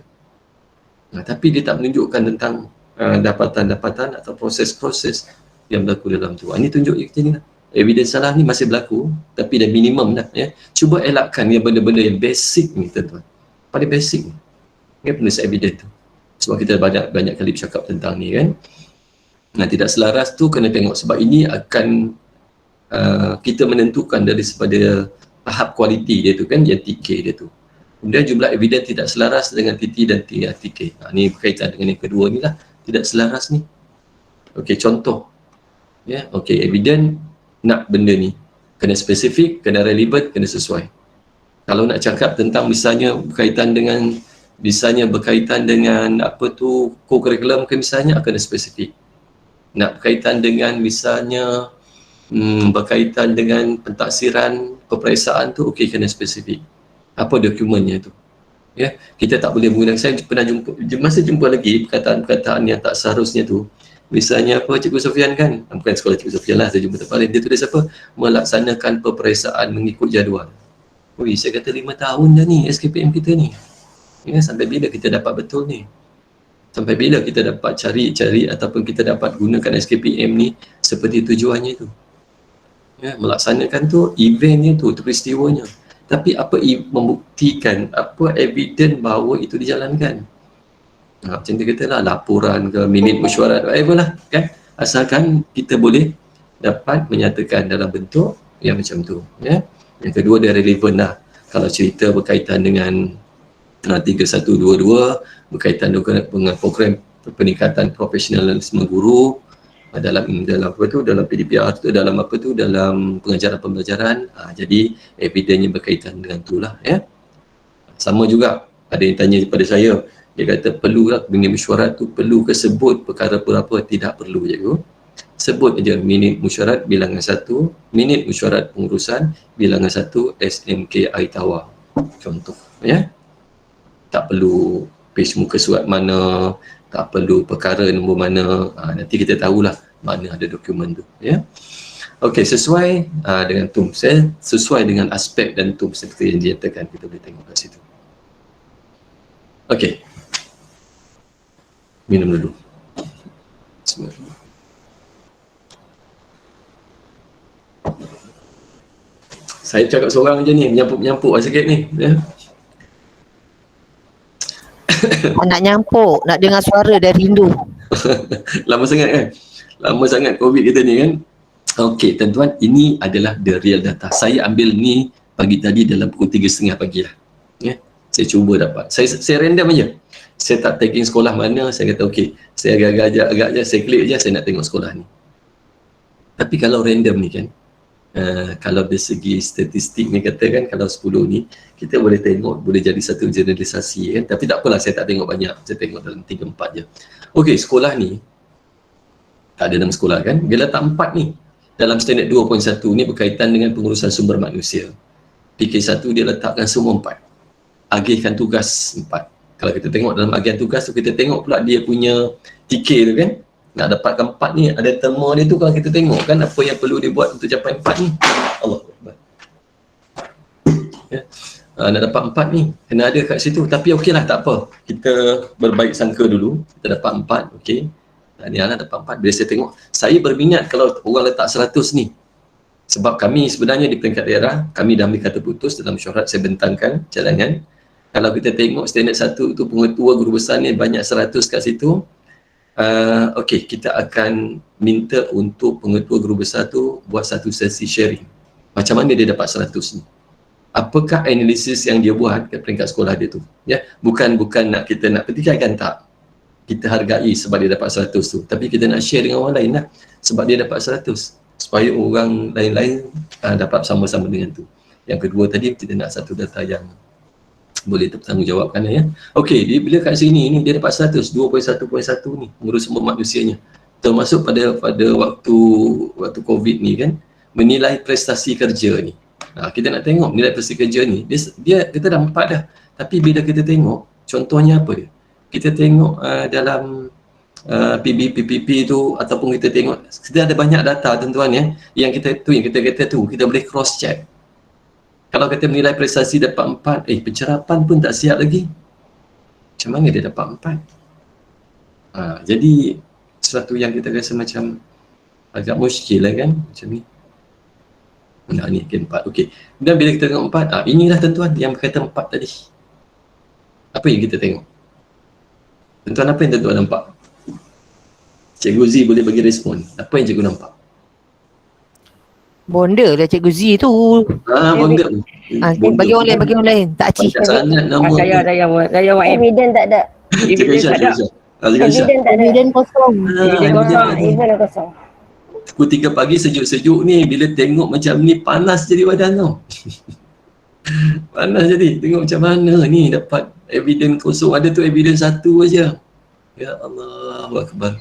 Tapi dia tak menunjukkan tentang dapatan-dapatan atau proses-proses yang berlaku dalam tu. Ini tunjuk kita ni lah. Evidence salah ni masih berlaku tapi dah minimum dah ya. Cuba elakkan yang benda-benda yang basic ni tuan-tuan. Pada basic ni. Ya, penulis evidence tu. Sebab kita banyak kali bercakap tentang ni kan. Nah, tidak selaras tu kena tengok sebab ini akan kita menentukan daripada tahap kualiti dia tu kan, yang TK dia tu. Kemudian jumlah evidence tidak selaras dengan TT dan TK. Ini berkaitan dengan yang kedua ni lah. Tidak selaras ni. Okey, contoh. Ya, okey, evidence nak benda ni kena spesifik, kena relevan, kena sesuai. Kalau nak cakap tentang misalnya berkaitan dengan apa tu co-curriculum ke misalnya, kena spesifik. Nak berkaitan dengan misalnya berkaitan dengan pentaksiran peperiksaan tu, okey, kena spesifik. Apa dokumennya tu? Ya, kita tak boleh menggunakan, saya pernah jumpa lagi perkataan-perkataan yang tak seharusnya tu. Misalnya apa, Cikgu Sofian kan, bukan sekolah Cikgu Sofian lah, saya jumpa tempat lain, dia tulis apa, melaksanakan peperiksaan mengikut jadual. Ui, saya kata 5 tahun dah ni SKPM kita ni ya, sampai bila kita dapat betul ni, sampai bila kita dapat cari ataupun kita dapat gunakan SKPM ni seperti tujuannya itu ya, melaksanakan tu eventnya tu peristiwanya, tapi apa membuktikan, apa evidence bahawa itu dijalankan. Macam dia kata lah, laporan ke, minit mesyuarat, whatever lah kan, asalkan kita boleh dapat menyatakan dalam bentuk yang macam tu ya. Yang kedua, dia relevan lah. Kalau cerita berkaitan dengan 3122 berkaitan dengan program peningkatan profesionalisme guru dalam PDPR tu, dalam pengajaran pembelajaran. Jadi evidennya berkaitan dengan itulah ya. Sama juga ada yang tanya kepada saya, dia kata perlu tak minit mesyuarat tu perlu ke sebut perkara apa-apa? Tidak perlu cikgu. Sebut aja minit mesyuarat bilangan 1, minit mesyuarat pengurusan bilangan 1 SMKI Tawar. Contoh ya. Tak perlu page muka surat mana, tak perlu perkara nombor mana. Nanti kita tahulah mana ada dokumen tu ya. Okey, sesuai dengan TUM, sesuai dengan aspek dan TUM seperti yang dinyatakan, kita boleh tengok kat situ. Okey, minum dulu. Bismillah. Saya cakap seorang je ni, menyampuk-menyampuk sikit ni ya. Nak nyampuk, nak dengar suara dah rindu. Lama sangat kan? Lama sangat COVID kita ni kan? Okey, tuan-tuan, ini adalah the real data. Saya ambil ni pagi tadi dalam pukul 3.30 pagi lah. Ya? Saya cuba dapat. Saya random aja. Saya tak taking sekolah mana, saya kata okey, saya agak-agak je, saya klik je, saya nak tengok sekolah ni. Tapi kalau random ni kan, kalau dari segi statistik ni katakan kalau 10 ni, kita boleh tengok, boleh jadi satu generalisasi kan. Tapi tak apalah, saya tak tengok banyak, saya tengok dalam 3-4 je. Okey, sekolah ni, tak ada nama sekolah kan, dia letak 4 ni. Dalam standard 2.1 ni berkaitan dengan pengurusan sumber manusia. PK1 dia letakkan semua 4. Agihkan tugas 4. Kalau kita tengok dalam agihan tugas tu, kita tengok pula dia punya TK tu kan. Nak dapatkan 4 ni, ada terma dia tu kalau kita tengok kan apa yang perlu dia buat untuk capai 4 ni. Allah Akbar. Ya. Nak dapat 4 ni, kena ada kat situ. Tapi okeylah, tak apa. Kita berbaik sangka dulu. Kita dapat 4, okey. Ni anak dapat 4. Bila saya tengok, saya berminat kalau orang letak 100 ni. Sebab kami sebenarnya di peringkat daerah, kami dah ambil kata putus dalam mesyuarat, saya bentangkan cadangan. Kalau kita tengok standard 1 tu, pengetua guru besar ni banyak 100 kat situ. Okey, kita akan minta untuk pengetua guru besar tu buat satu sesi sharing. Macam mana dia dapat 100 ni? Apakah analisis yang dia buat kat peringkat sekolah dia tu? Ya, bukan nak kita nak petikaikan, tak. Kita hargai sebab dia dapat 100 tu. Tapi kita nak share dengan orang lain lah. Sebab dia dapat 100. Supaya orang lain-lain dapat sama-sama dengan tu. Yang kedua tadi, kita nak satu data yang boleh bertanggungjawabkan ya. Okey, bila kat sini ni dia dapat 100, 2.1.1 ni mengurus sumber manusianya. Termasuk pada waktu COVID ni kan, menilai prestasi kerja ni. Kita nak tengok nilai prestasi kerja ni, dia kita dah 4 dah. Tapi bila kita tengok, contohnya apa dia? Kita tengok dalam PPP tu, ataupun kita tengok, kita ada banyak data tuan-tuan ya, yang kita boleh cross check. Kalau kita menilai prestasi dapat 4, pencerapan pun tak siap lagi. Macam mana dia dapat 4? Jadi sesuatu yang kita rasa macam agak muskil lah kan, macam ni. Ni kan 4, okey. Dan bila kita tengok 4, inilah tuan-tuan yang berkaitan 4 tadi. Apa yang kita tengok? Tuan-tuan, apa yang tuan-tuan nampak? Cikgu Z boleh bagi respon. Apa yang cikgu nampak? Bonda lah Cikgu Z tu. Bonda. Bagi orang lain, tak acih. Sangat nama. Saya evidence tak ada. Cikgu Isyak, Evidence tak ada. Evidence kosong. Evidence kosong. Pukul 3 pagi sejuk-sejuk ni, bila tengok macam ni panas jadi badan tau. Panas jadi. Tengok macam mana ni dapat evidence kosong. Ada tu evidence 1 aja. Ya Allah, Akbar.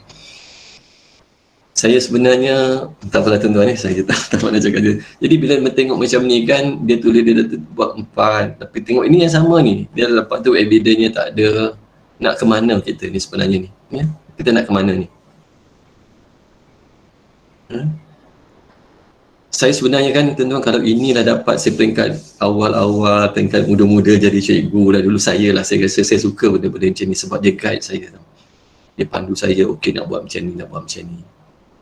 Saya sebenarnya, tak apalah tuan-tuan ni, saya tak nak cakap dia. Jadi bila tengok macam ni kan, dia tulis dia dah buat 4. Tapi tengok ini yang sama ni. Dia dapat tu evidence-nya tak ada. Nak ke mana kita ni sebenarnya ni? Ya? Kita nak ke mana ni? Saya sebenarnya kan tuan-tuan, kalau inilah dapat saya peringkat awal-awal, peringkat muda-muda jadi cikgu dah dulu, saya rasa saya suka benda-benda macam ni sebab dia guide saya tau. Dia pandu saya, okey nak buat macam ni, nak buat macam ni.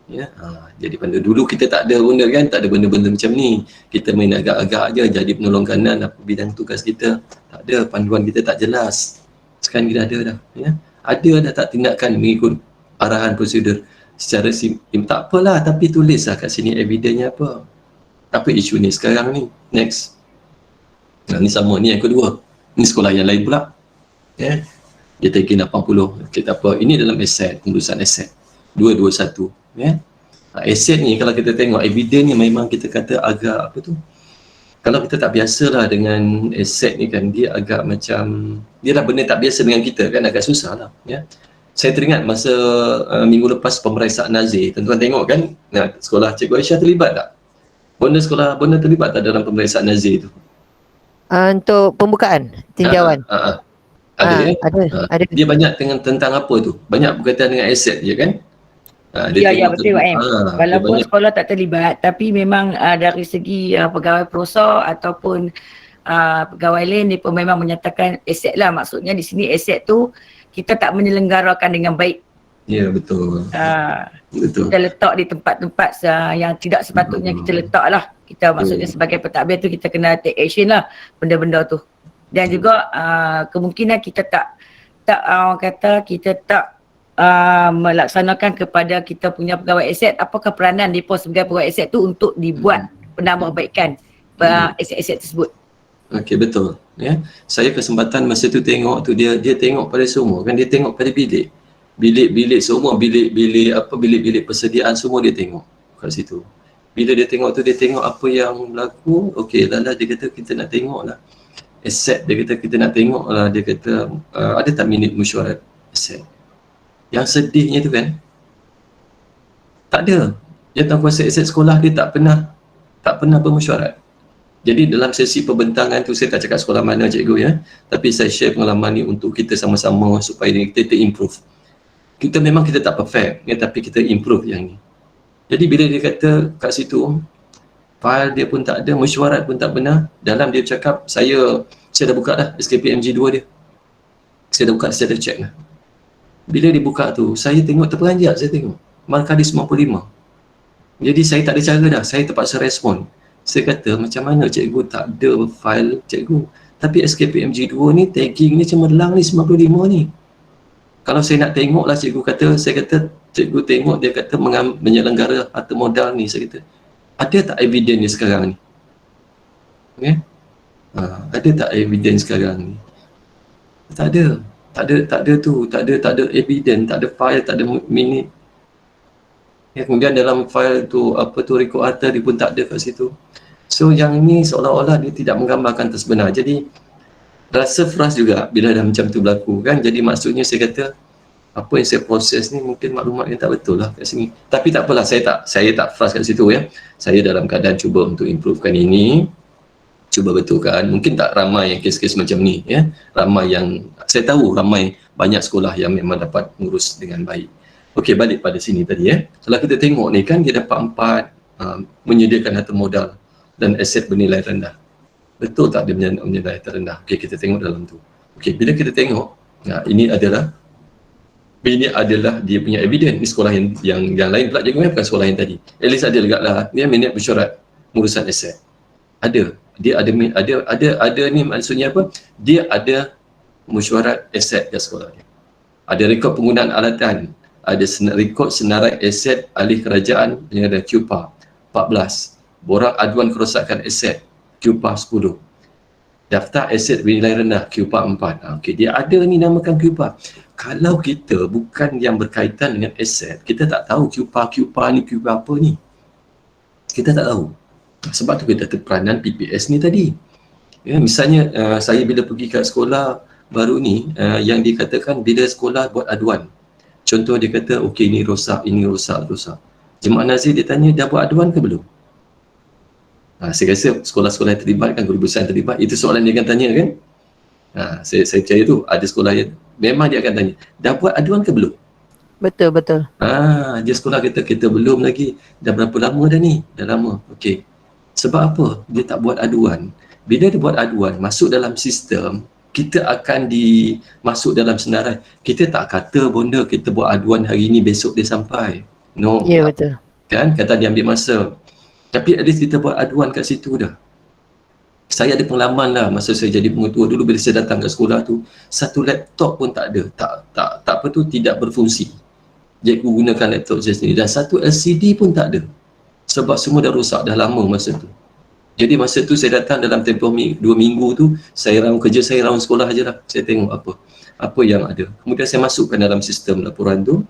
Ya, jadi pada dulu kita tak ada benda kan, tak ada benda-benda macam ni. Kita main agak-agak aja jadi penolong kanan apa bidang tugas kita. Tak ada, panduan kita tak jelas. Sekarang kita ada dah, ya. Ada dah tak tindakan mengikut arahan prosedur secara tak apalah, tapi tulislah kat sini evidence-nya apa. Apa isu ni sekarang ni. Next. Ni sama, ni yang kedua. Ni sekolah yang lain pula. Ya. Dia taking 80. Kita apa? Ini dalam aset, pengurusan aset. 221. Ya. Aset ni kalau kita tengok evidence ni memang kita kata agak apa tu? Kalau kita tak biasalah dengan aset ni kan, dia agak macam, dia dah benda tak biasa dengan kita kan, agak susah lah. Ya. Saya teringat masa minggu lepas pemeriksaan Nazir, tuan-tuan tengok kan, sekolah Cikgu Aisyah terlibat tak? Bonda terlibat tak dalam pemeriksaan Nazir tu? Untuk pembukaan tinjauan. Ada ya? Ada. Dia banyak tentang apa tu? Banyak berkaitan dengan aset je kan? Ya, betul Wak M. Walaupun dia sekolah tak terlibat, tapi memang dari segi pegawai perosa ataupun pegawai lain, dia pun memang menyatakan aset lah. Maksudnya di sini aset tu kita tak menyelenggarakan dengan baik. Ya, betul. Betul. Kita letak di tempat-tempat yang tidak sepatutnya kita letak lah. Kita maksudnya sebagai pentadbir tu kita kena take action lah benda-benda tu. Dan juga kemungkinan kita tak orang kata kita tak melaksanakan kepada kita punya pegawai aset, apakah peranan mereka sebagai pegawai aset tu untuk dibuat penambahbaikan aset-aset tersebut. Okey, betul. Ya. Saya kesempatan masa tu tengok tu, dia tengok pada semua kan, dia tengok pada bilik semua, bilik-bilik persediaan semua dia tengok kat situ. Bila dia tengok tu, dia tengok apa yang berlaku. Okey, lala dia kata kita nak tengok lah aset, dia kata kita nak tengok lah, dia kata ada tak minit mesyuarat aset. Yang sedihnya tu kan, tak ada. Jawatankuasa aset sekolah dia tak pernah bermesyuarat. Jadi dalam sesi pembentangan tu, saya tak cakap sekolah mana cikgu ya, tapi saya share pengalaman ni untuk kita sama-sama supaya kita improve. Kita memang kita tak perfect ya, tapi kita improve yang ni. Jadi bila dia kata kat situ file dia pun tak ada, mesyuarat pun tak benar, dalam dia cakap saya dah buka dah SKPMG 2 dia. Saya dah buka, saya dah check lah. Bila dibuka tu, saya tengok terperanjat, saya tengok markah dia 95. Jadi saya tak ada cara dah, saya terpaksa respon. Saya kata macam mana cikgu tak ada file cikgu, tapi SKPMG 2 ni tagging ni cemerlang ni 95 ni. Kalau saya nak tengok lah cikgu kata, saya kata cikgu tengok, dia kata menyelenggara harta modal ni, saya kata ada tak evidence ni sekarang ni? Okay? Ada tak evidence sekarang ni? Tak ada tu, tak ada evidence, tak ada file, tak ada minit. Ya, kemudian dalam file tu, apa tu rekod harta dia pun tak ada kat situ. So yang ni seolah-olah dia tidak menggambarkan tersebenar. Jadi rasa frust juga bila dah macam tu berlaku kan. Jadi maksudnya saya kata apa yang saya proses ni mungkin maklumat yang tak betul lah kat sini. Tapi tak apalah, saya tak frust kat situ ya. Saya dalam keadaan cuba untuk improvekan ini, cuba betulkan. Mungkin tak ramai yang kes-kes macam ni ya. Ramai yang saya tahu, ramai banyak sekolah yang memang dapat ngurus dengan baik. Okey, balik pada sini tadi ya. Kalau kita tengok ni kan, dia dapat 4 menyediakan harta modal dan aset bernilai rendah. Betul tak dia bernilai terendah? Okey, kita tengok dalam tu. Okey, bila kita tengok, ini adalah dia punya evidence. Ni sekolah yang lain pula cikgu, bukan sekolah yang tadi. At least ada juga lah, dia minit mesyuarat pengurusan aset. Ada. Dia ada ni maksudnya apa? Dia ada mesyuarat aset di sekolah dia. Ada rekod penggunaan alatan, ada rekod senarai aset ahli kerajaan yang ada QPA 14, borang aduan kerosakan aset QPA 10, daftar aset bernilai rendah QPA 4. Okey, dia ada ni namakan QPA. Kalau kita bukan yang berkaitan dengan aset, kita tak tahu QPA ni QPA apa ni. Kita tak tahu. Sebab tu kita ada peranan PPS ni tadi. Ya, misalnya saya bila pergi kat sekolah baru ni, yang dikatakan bila sekolah buat aduan. Contoh dia kata, okey ini rosak. Jemaah Nazir dia tanya, dah buat aduan ke belum? Saya rasa sekolah-sekolah yang terlibat kan, guru besar yang terlibat, itu soalan dia akan tanya kan. Saya percaya tu, ada sekolah yang memang dia akan tanya, dah buat aduan ke belum? Betul. Dia sekolah kita belum lagi. Dah berapa lama dah ni? Dah lama. Okey. Sebab apa? Dia tak buat aduan. Bila dia buat aduan, masuk dalam sistem, kita akan masuk dalam senarai. Kita tak kata bonda kita buat aduan hari ni, besok dia sampai. No. Ya, betul. Kan? Kata dia ambil masa. Tapi at least kita buat aduan kat situ dah. Saya ada pengalaman lah masa saya jadi pengetua dulu, bila saya datang ke sekolah tu, satu laptop pun tak ada. Tak apa tu, tidak berfungsi. Cikgu gunakan laptop saya sendiri. Dan satu LCD pun tak ada. Sebab semua dah rosak, dah lama masa tu. Jadi masa tu saya datang dalam tempoh 2 minggu tu, saya round kerja, saya round sekolah je lah. Saya tengok apa yang ada. Kemudian saya masukkan dalam sistem laporan tu.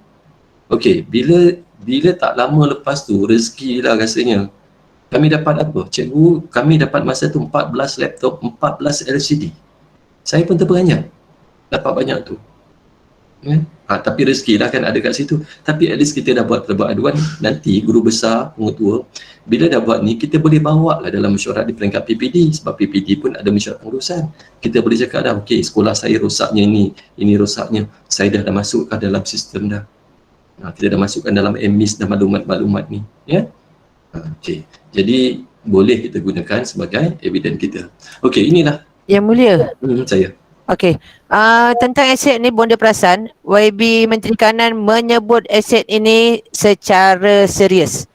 Okey, bila tak lama lepas tu, rezeki lah rasanya. Kami dapat apa? Cikgu, kami dapat masa tu 14 laptop, 14 LCD. Saya pun terperanjat. Dapat banyak tu. Tapi rezeki lah kan ada kat situ. Tapi at least kita dah buat perbuaduan. Nanti guru besar, pengetua, bila dah buat ni, kita boleh bawa lah dalam mesyuarat di peringkat PPD. Sebab PPD pun ada mesyuarat pengurusan. Kita boleh cakap dah, okey, sekolah saya rosaknya ini rosaknya. Saya dah masukkan dalam sistem dah. Kita dah masukkan dalam MIS dah maklumat-maklumat ni. Ya? Okey. Jadi, boleh kita gunakan sebagai evidence kita. Okey, inilah. Yang Mulia. Saya. Okey. Tentang aset ni bonda perasan, YB Menteri Kanan menyebut aset ini secara serius.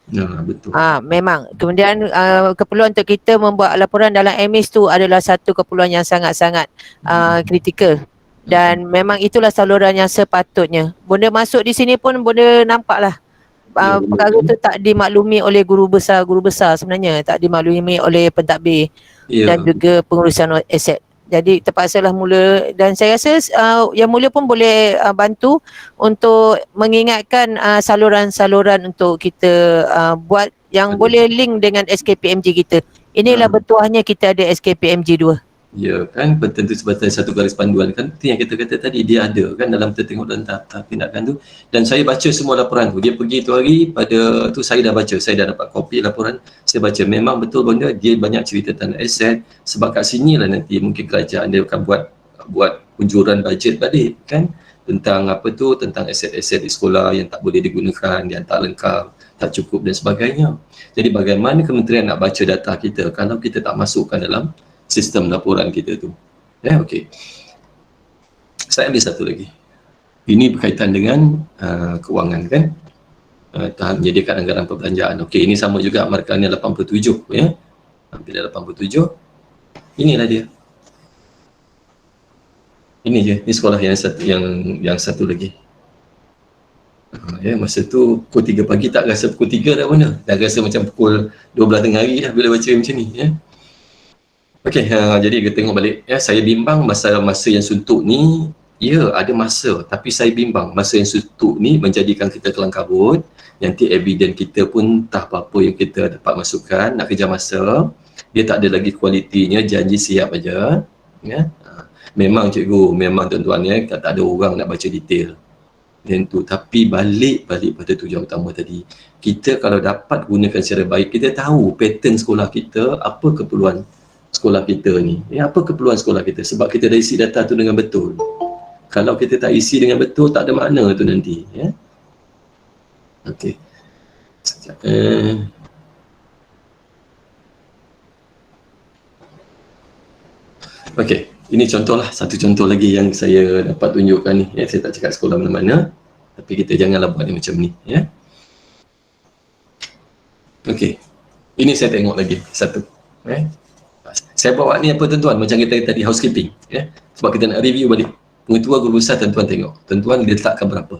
Betul. Memang. Kemudian keperluan untuk kita membuat laporan dalam MIS tu adalah satu keperluan yang sangat-sangat kritikal. Dan memang itulah saluran yang sepatutnya. Bonda masuk di sini pun bonda nampaklah perkara tu tak dimaklumi oleh guru besar sebenarnya, tak dimaklumi oleh pentadbir dan juga pengurusan aset. Jadi terpaksalah mula, dan saya rasa Yang Mulia pun boleh bantu untuk mengingatkan saluran-saluran untuk kita buat yang boleh link dengan SKPMG kita. Inilah bertuahnya kita ada SKPMG 2. Ya kan, tentu sebagai satu garis panduan kan, itu yang kita kata tadi, dia ada kan dalam tertengok dan tahap tindakan tu. Dan saya baca semua laporan tu, dia pergi tu hari, pada tu saya dah baca, saya dah dapat kopi laporan, saya baca, memang betul benda, dia banyak cerita tentang aset. Sebab kat sini lah nanti mungkin kerajaan dia akan buat kunjuran bajet balik kan, tentang tentang aset-aset di sekolah yang tak boleh digunakan, yang tak lengkap, tak cukup dan sebagainya. Jadi bagaimana kementerian nak baca data kita kalau kita tak masukkan dalam sistem laporan kita tu. Okey. Saya ambil satu lagi. Ini berkaitan dengan kewangan kan. Tahap menyediakan anggaran perbelanjaan. Okey, ini sama juga markahnya 87 ya. Bila 87. Inilah dia. Ini je, ini sekolah yang satu lagi. Masa tu pukul 3 pagi tak rasa pukul 3 dah mana. Dah rasa macam pukul 12 tengah hari dah bila baca macam ni ya. Okey, jadi kita tengok balik ya, saya bimbang masa yang suntuk ni, ya ada masa, tapi saya bimbang masa yang suntuk ni menjadikan kita kelang kabut. Nanti evidence kita pun tak apa-apa yang kita dapat masukkan, nak kejar masa, dia tak ada lagi kualitinya, janji siap aja ya. Memang cikgu, memang tuan-tuan ya, tak ada orang nak baca detail dan tu, tapi balik pada tujuan utama tadi, kita kalau dapat gunakan secara baik, kita tahu pattern sekolah kita, apa keperluan sekolah kita ni, apa keperluan sekolah kita, sebab kita dah isi data tu dengan betul. Kalau kita tak isi dengan betul, tak ada makna tu nanti ya. Okey. Okey, ini contohlah, satu contoh lagi yang saya dapat tunjukkan ni ya. Saya tak cakap sekolah mana-mana, tapi kita janganlah buat dia macam ni ya. Okey, ini saya tengok lagi satu saya bawa ni apa tuan-tuan, macam kita tadi housekeeping ya. Sebab kita nak review balik. Pengetua guru besar tuan-tuan tengok. Tuan-tuan dia letakkan berapa.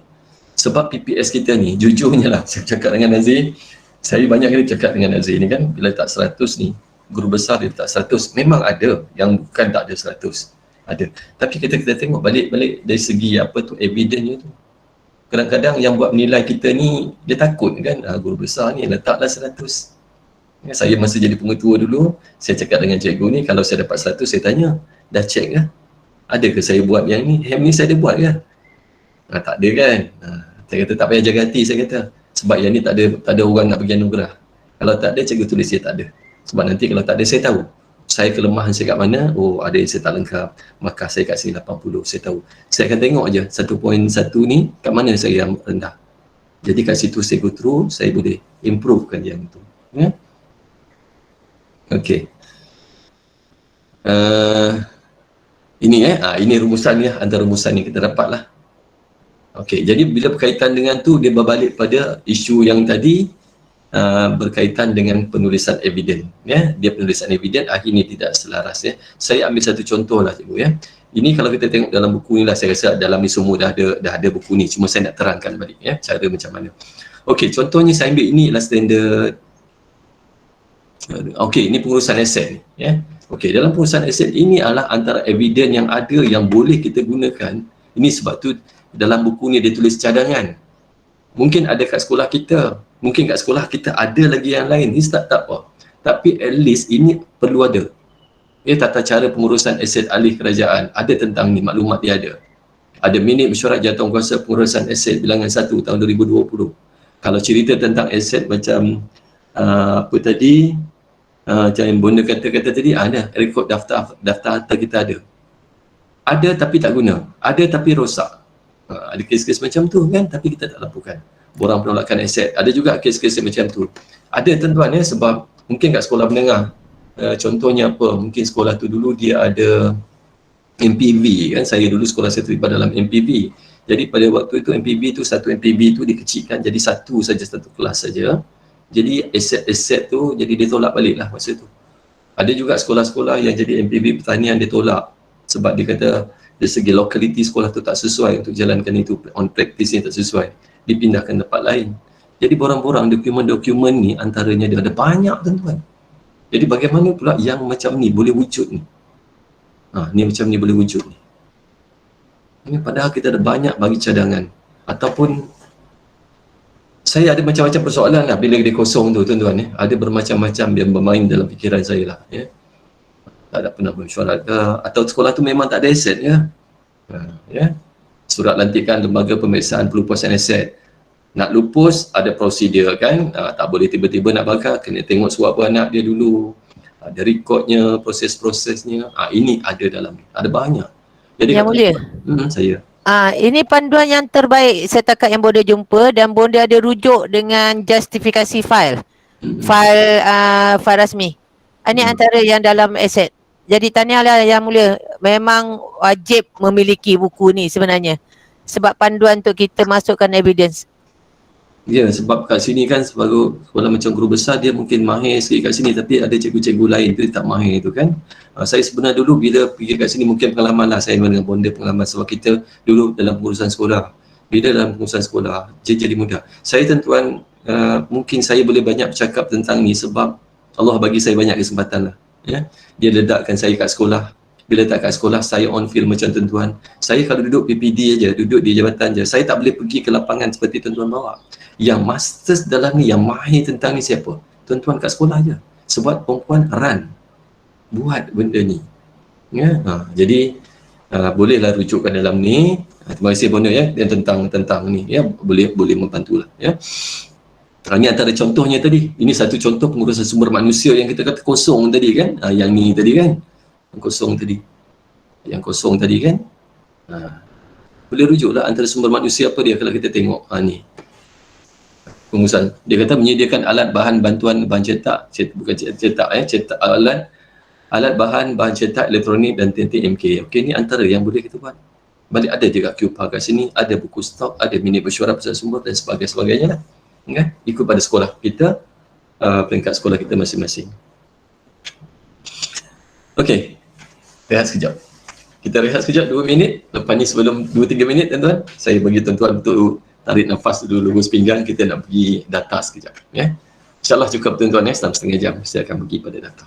Sebab PPS kita ni, jujurnya lah, saya cakap dengan Nazir, saya banyak kali cakap dengan Nazir ni kan, bila letak 100 ni, guru besar dia letak 100, memang ada yang bukan tak ada 100. Ada. Tapi kita tengok balik dari segi evidence-nya tu. Kadang-kadang yang buat menilai kita ni, dia takut kan, guru besar ni letaklah 100. Ya, saya masa jadi pengetua dulu, saya cakap dengan cikgu ni, kalau saya dapat 100, saya tanya, dah check ke? Ada ke saya buat yang ni? Yang ni saya ada buat ke? Tak ada kan? Saya kata tak payah jaga hati, saya kata. Sebab yang ni tak ada orang nak bagi anugerah. Kalau tak ada, cikgu tulis dia tak ada. Sebab nanti kalau tak ada, saya tahu. Saya kelemahan saya kat mana, ada yang saya tak lengkap, maka saya kat sini 80, saya tahu. Saya akan tengok je 1.1 ni, kat mana saya yang rendah. Jadi kat situ saya go through, saya boleh improvekan yang tu. Ya? Okey. Ini rumusan ni, antara rumusan ni kita dapat lah. Okey, jadi bila berkaitan dengan tu, dia berbalik pada isu yang tadi berkaitan dengan penulisan evidence. Ya, dia penulisan evidence akhirnya tidak selaras. Ya, saya ambil satu contoh lah cikgu. Ya, ini kalau kita tengok dalam buku ni lah, saya rasa dalam ni semua dah ada buku ni. Cuma saya nak terangkan balik ya, cara macam mana. Okey, contohnya saya ambil ini adalah standard Okey, ini pengurusan aset ni, ya. Okey, dalam pengurusan aset ini adalah antara eviden yang ada yang boleh kita gunakan. Ini sebab tu dalam buku ni dia tulis cadangan. Mungkin ada kat sekolah kita, mungkin kat sekolah kita ada lagi yang lain. Ini tak apa. Tapi at least ini perlu ada. Ya, tata cara pengurusan aset alih kerajaan ada tentang ni, maklumat dia ada. Ada minit mesyuarat jawatankuasa pengurusan aset bilangan 1 tahun 2020. Kalau cerita tentang aset macam apa tadi, macam yang Bonda kata tadi, ada rekod daftar harta kita ada. Ada tapi tak guna, ada tapi rosak. Ada kes-kes macam tu kan, tapi kita tak laporkan. Borang penolakan aset, ada juga kes-kes macam tu. Ada tuan-tuan ya, sebab mungkin kat sekolah menengah, contohnya apa, mungkin sekolah tu dulu dia ada MPV kan, saya dulu sekolah saya terlibat dalam MPV. Jadi pada waktu itu MPV tu, satu MPV tu dikecilkan jadi satu kelas saja. Jadi aset-aset tu jadi ditolak balik lah masa tu. Ada juga sekolah-sekolah yang jadi MPV pertanian dia tolak sebab dia kata dari segi lokaliti sekolah tu tak sesuai untuk jalankan itu, on practice ni tak sesuai, dipindahkan tempat lain. Jadi borang-borang dokumen-dokumen ni antaranya dia ada banyak tuan-tuan. Jadi bagaimana pula yang macam ni boleh wujud ni? Ni macam ni boleh wujud ni. Ini padahal kita ada banyak bagi cadangan. Ataupun saya ada macam-macam persoalan lah bila dia kosong tu tuan-tuan ya. Ada bermacam-macam yang bermain dalam fikiran saya lah ya. Tak ada pernah mesyuarat ke, atau sekolah tu memang tak ada aset ya. Ya. Surat lantikan lembaga pemeriksaan pelupasan aset. Nak lupus ada prosedur kan, tak boleh tiba-tiba nak bakar, kena tengok suap anak dia dulu. Ada rekodnya, proses-prosesnya. Ini ada dalam ni. Ada banyak. Jadi Yang Mulia, saya. ini panduan yang terbaik setakat yang Bonda jumpa, dan Bonda ada rujuk dengan justifikasi file rasmi. Ini antara yang dalam aset. Jadi tahniahlah Yang Mulia, memang wajib memiliki buku ni sebenarnya sebab panduan untuk kita masukkan evidence. Ya, sebab kat sini kan sebagai sekolah macam guru besar dia mungkin mahir sikit kat sini, tapi ada cikgu-cikgu lain tu tak mahir tu kan. Saya sebenarnya dulu bila pergi kat sini mungkin pengalaman lah saya dengan Bonda, pengalaman sebab kita dulu dalam pengurusan sekolah. Bila dalam pengurusan sekolah jadi mudah. Saya tuan-tuan, mungkin saya boleh banyak bercakap tentang ni sebab Allah bagi saya banyak kesempatan lah. Ya. Dia letakkan saya kat sekolah. Bila letak kat sekolah, saya on field macam tuan-tuan. Saya kalau duduk PPD aja, duduk di jabatan aja, saya tak boleh pergi ke lapangan seperti tuan-tuan bawa. Yang masters dalam ni, yang mahir tentang ni siapa? Tuan-tuan kat sekolah aja. Sebab perempuan buat benda ni. Ya. Jadi bolehlah rujukkan dalam ni. Terima kasih Bonda ya, yang tentang ni ya, boleh membantulah ya. Ini antara contohnya tadi. Ini satu contoh pengurusan sumber manusia yang kita kata kosong tadi kan. Yang ni tadi kan. Yang kosong tadi kan. Boleh rujuklah antara sumber manusia apa dia kalau kita tengok. Ni. Pengurusan. Dia kata menyediakan alat bahan bantuan bahan cetak. Cetak alat bahan cetak elektronik dan TNT-MK. Okey, ni antara yang boleh kita buat. Balik ada juga QPA kat sini, ada buku stok, ada minit mesyuarat pusat sumber dan sebagainya lah. Okay? Ikut pada sekolah kita, peringkat sekolah kita masing-masing. Okey, rehat sekejap. Kita rehat sekejap 2 minit. Lepas ni sebelum 2-3 minit tuan-tuan, saya bagi tuan-tuan untuk tarik nafas dulu, lurus pinggang, kita nak pergi data sekejap. Okay? InsyaAllah cukup tuan-tuan ya, dalam setengah jam saya akan pergi pada data.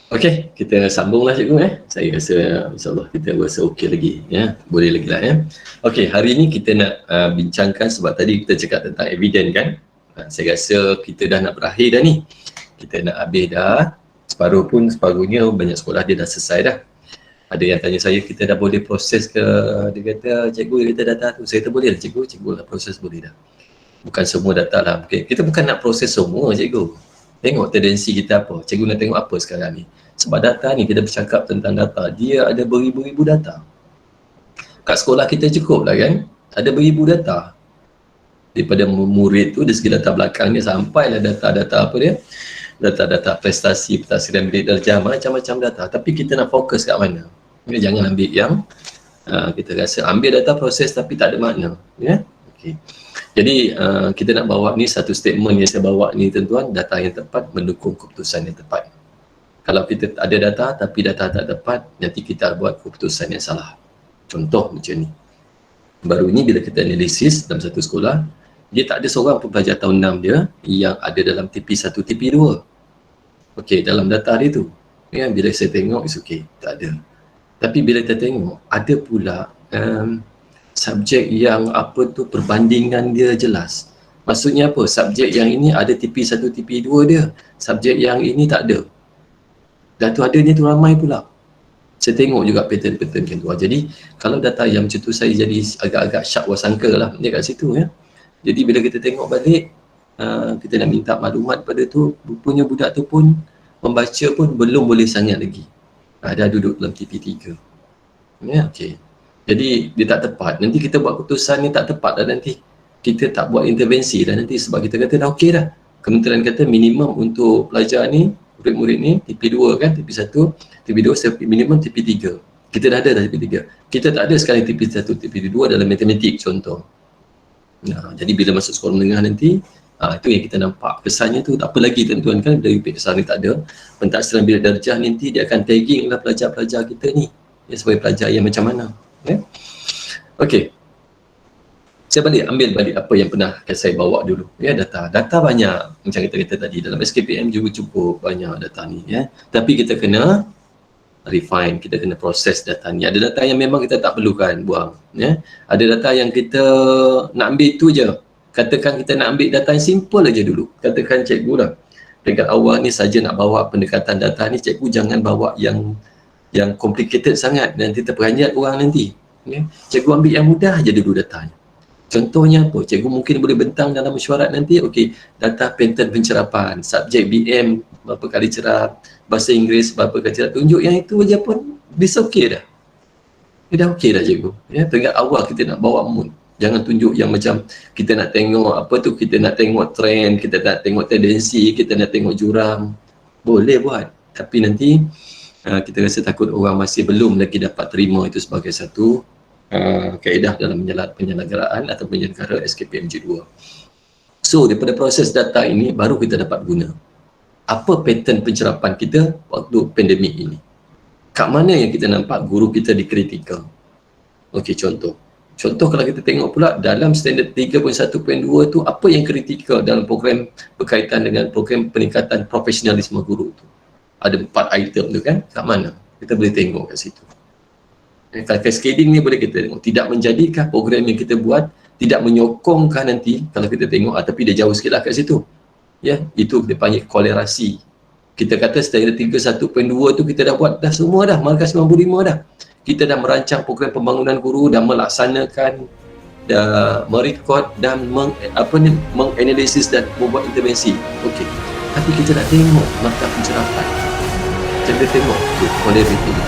Okey, kita sambunglah cikgu Saya rasa insyaAllah kita rasa okey lagi ya. Boleh lagi lah ya. Okey, hari ini kita nak bincangkan sebab tadi kita cakap tentang evidence kan. Saya rasa kita dah nak berakhir dah ni. Kita nak habis dah. Separuhnya banyak sekolah dia dah selesai dah. Ada yang tanya saya, kita dah boleh proses ke? Dia kata, cikgu kita data tu. Saya kata boleh lah cikgu lah proses boleh dah. Bukan semua data lah. Okay. Kita bukan nak proses semua cikgu. Tengok tendensi kita apa. Cikgu nak tengok apa sekarang ni. Sebab data ni, kita bercakap tentang data, dia ada beribu-ribu data. Kat sekolah kita cukup lah kan, ada beribu data. Daripada murid tu, dari segi latar belakangnya, sampailah data-data apa dia, data-data prestasi, pentasdiran bilik darjah, macam-macam data. Tapi kita nak fokus kat mana? Ya, jangan ambil yang kita rasa ambil data proses tapi tak ada makna. Ya? Okay. Jadi kita nak bawa ni satu statement yang saya bawa ni tuan-tuan, data yang tepat mendukung keputusan yang tepat. Kalau kita ada data tapi data tak tepat, nanti kita buat keputusan yang salah. Contoh macam ni. Baru ni bila kita analisis dalam satu sekolah, dia tak ada seorang pun pelajar tahun 6 dia yang ada dalam TP1, TP2. Okey, dalam data dia tu. Ya, bila saya tengok, it's okay, tak ada. Tapi bila kita tengok, ada pula subjek yang apa tu perbandingan dia jelas. Maksudnya apa? Subjek yang ini ada TP1, TP2 dia. Subjek yang ini tak ada. Dan tu adanya tu ramai pula. Saya tengok juga pattern-pattern macam tu. Jadi kalau data yang macam tu, saya jadi agak-agak syak wasangka lah dia kat situ ya. Jadi bila kita tengok balik, kita nak minta maklumat pada tu, rupanya budak tu pun membaca pun belum boleh sangat lagi. Dah duduk dalam TP3. Ya, okey. Jadi dia tak tepat. Nanti kita buat keputusan ni tak tepat dah nanti. Kita tak buat intervensi dah nanti sebab kita kata dah okey dah. Kementerian kata minimum untuk pelajar ni, murid-murid ni TP2 kan, TP1, TP2 minimum TP3. Kita dah ada TP3. Kita tak ada sekarang TP1, TP2 dalam matematik contoh. Nah, jadi bila masuk sekolah menengah nanti, itu yang kita nampak kesannya tu tak apa lagi tuan-tuan kan, dari PSR ni tak ada. Pentadbiran bilik darjah nanti dia akan tagging lah pelajar-pelajar kita ni. Ya, sebagai pelajar yang macam mana. Ya. Okey. Saya ambil balik apa yang pernah saya bawa dulu. Ya, data banyak macam kita kata tadi dalam SKPM juga cukup banyak data ni ya. Tapi kita kena refine, kita kena proses data ni. Ada data yang memang kita tak perlukan buang ya. Ada data yang kita nak ambil tu je. Katakan kita nak ambil data yang simple aja dulu. Katakan cikgu dah peringkat awal ni saja nak bawa pendekatan data ni, cikgu jangan bawa yang complicated sangat, nanti terperanjat orang nanti ya. Cikgu ambil yang mudah aja dulu datanya. Contohnya apa? Cikgu mungkin boleh bentang dalam mesyuarat nanti, okey, data pattern pencerapan, subjek BM berapa kali cerap, bahasa Inggeris berapa kali cerap, tunjuk yang itu aja pun bisa okey dah. Dah okey dah cikgu. Ya, peringkat awal kita nak bawa mood. Jangan tunjuk yang macam kita nak tengok apa tu, kita nak tengok trend, kita nak tengok tendensi, kita nak tengok jurang. Boleh buat. Tapi nanti kita rasa takut orang masih belum lagi dapat terima itu sebagai satu kaedah dalam penyelenggaraan atau penyelenggara SKPMG 2. So daripada proses data ini baru kita dapat guna apa pattern pencerapan kita waktu pandemik ini. Kat mana yang kita nampak guru kita dikritikal. Okey, contoh kalau kita tengok pula dalam standard 3.1.2 tu, apa yang kritikal dalam program berkaitan dengan program peningkatan profesionalisme guru tu. Ada 4 item tu kan, kat mana? Kita boleh tengok kat situ. Cascading ni boleh kita tengok, tidak menjadikah program yang kita buat tidak menyokongkah nanti kalau kita tengok, tapi dia jauh sikit lah kat situ ya, itu dia panggil kolerasi. Kita kata standard 3.1.2 tu kita dah buat dah semua dah, markah 95 dah, kita dah merancang program pembangunan guru dan melaksanakan, dah merekod dan menganalisis dan membuat intervensi. Okey, tapi kita nak tengok markah pencerapan, kita tengok tu kolerasi ni.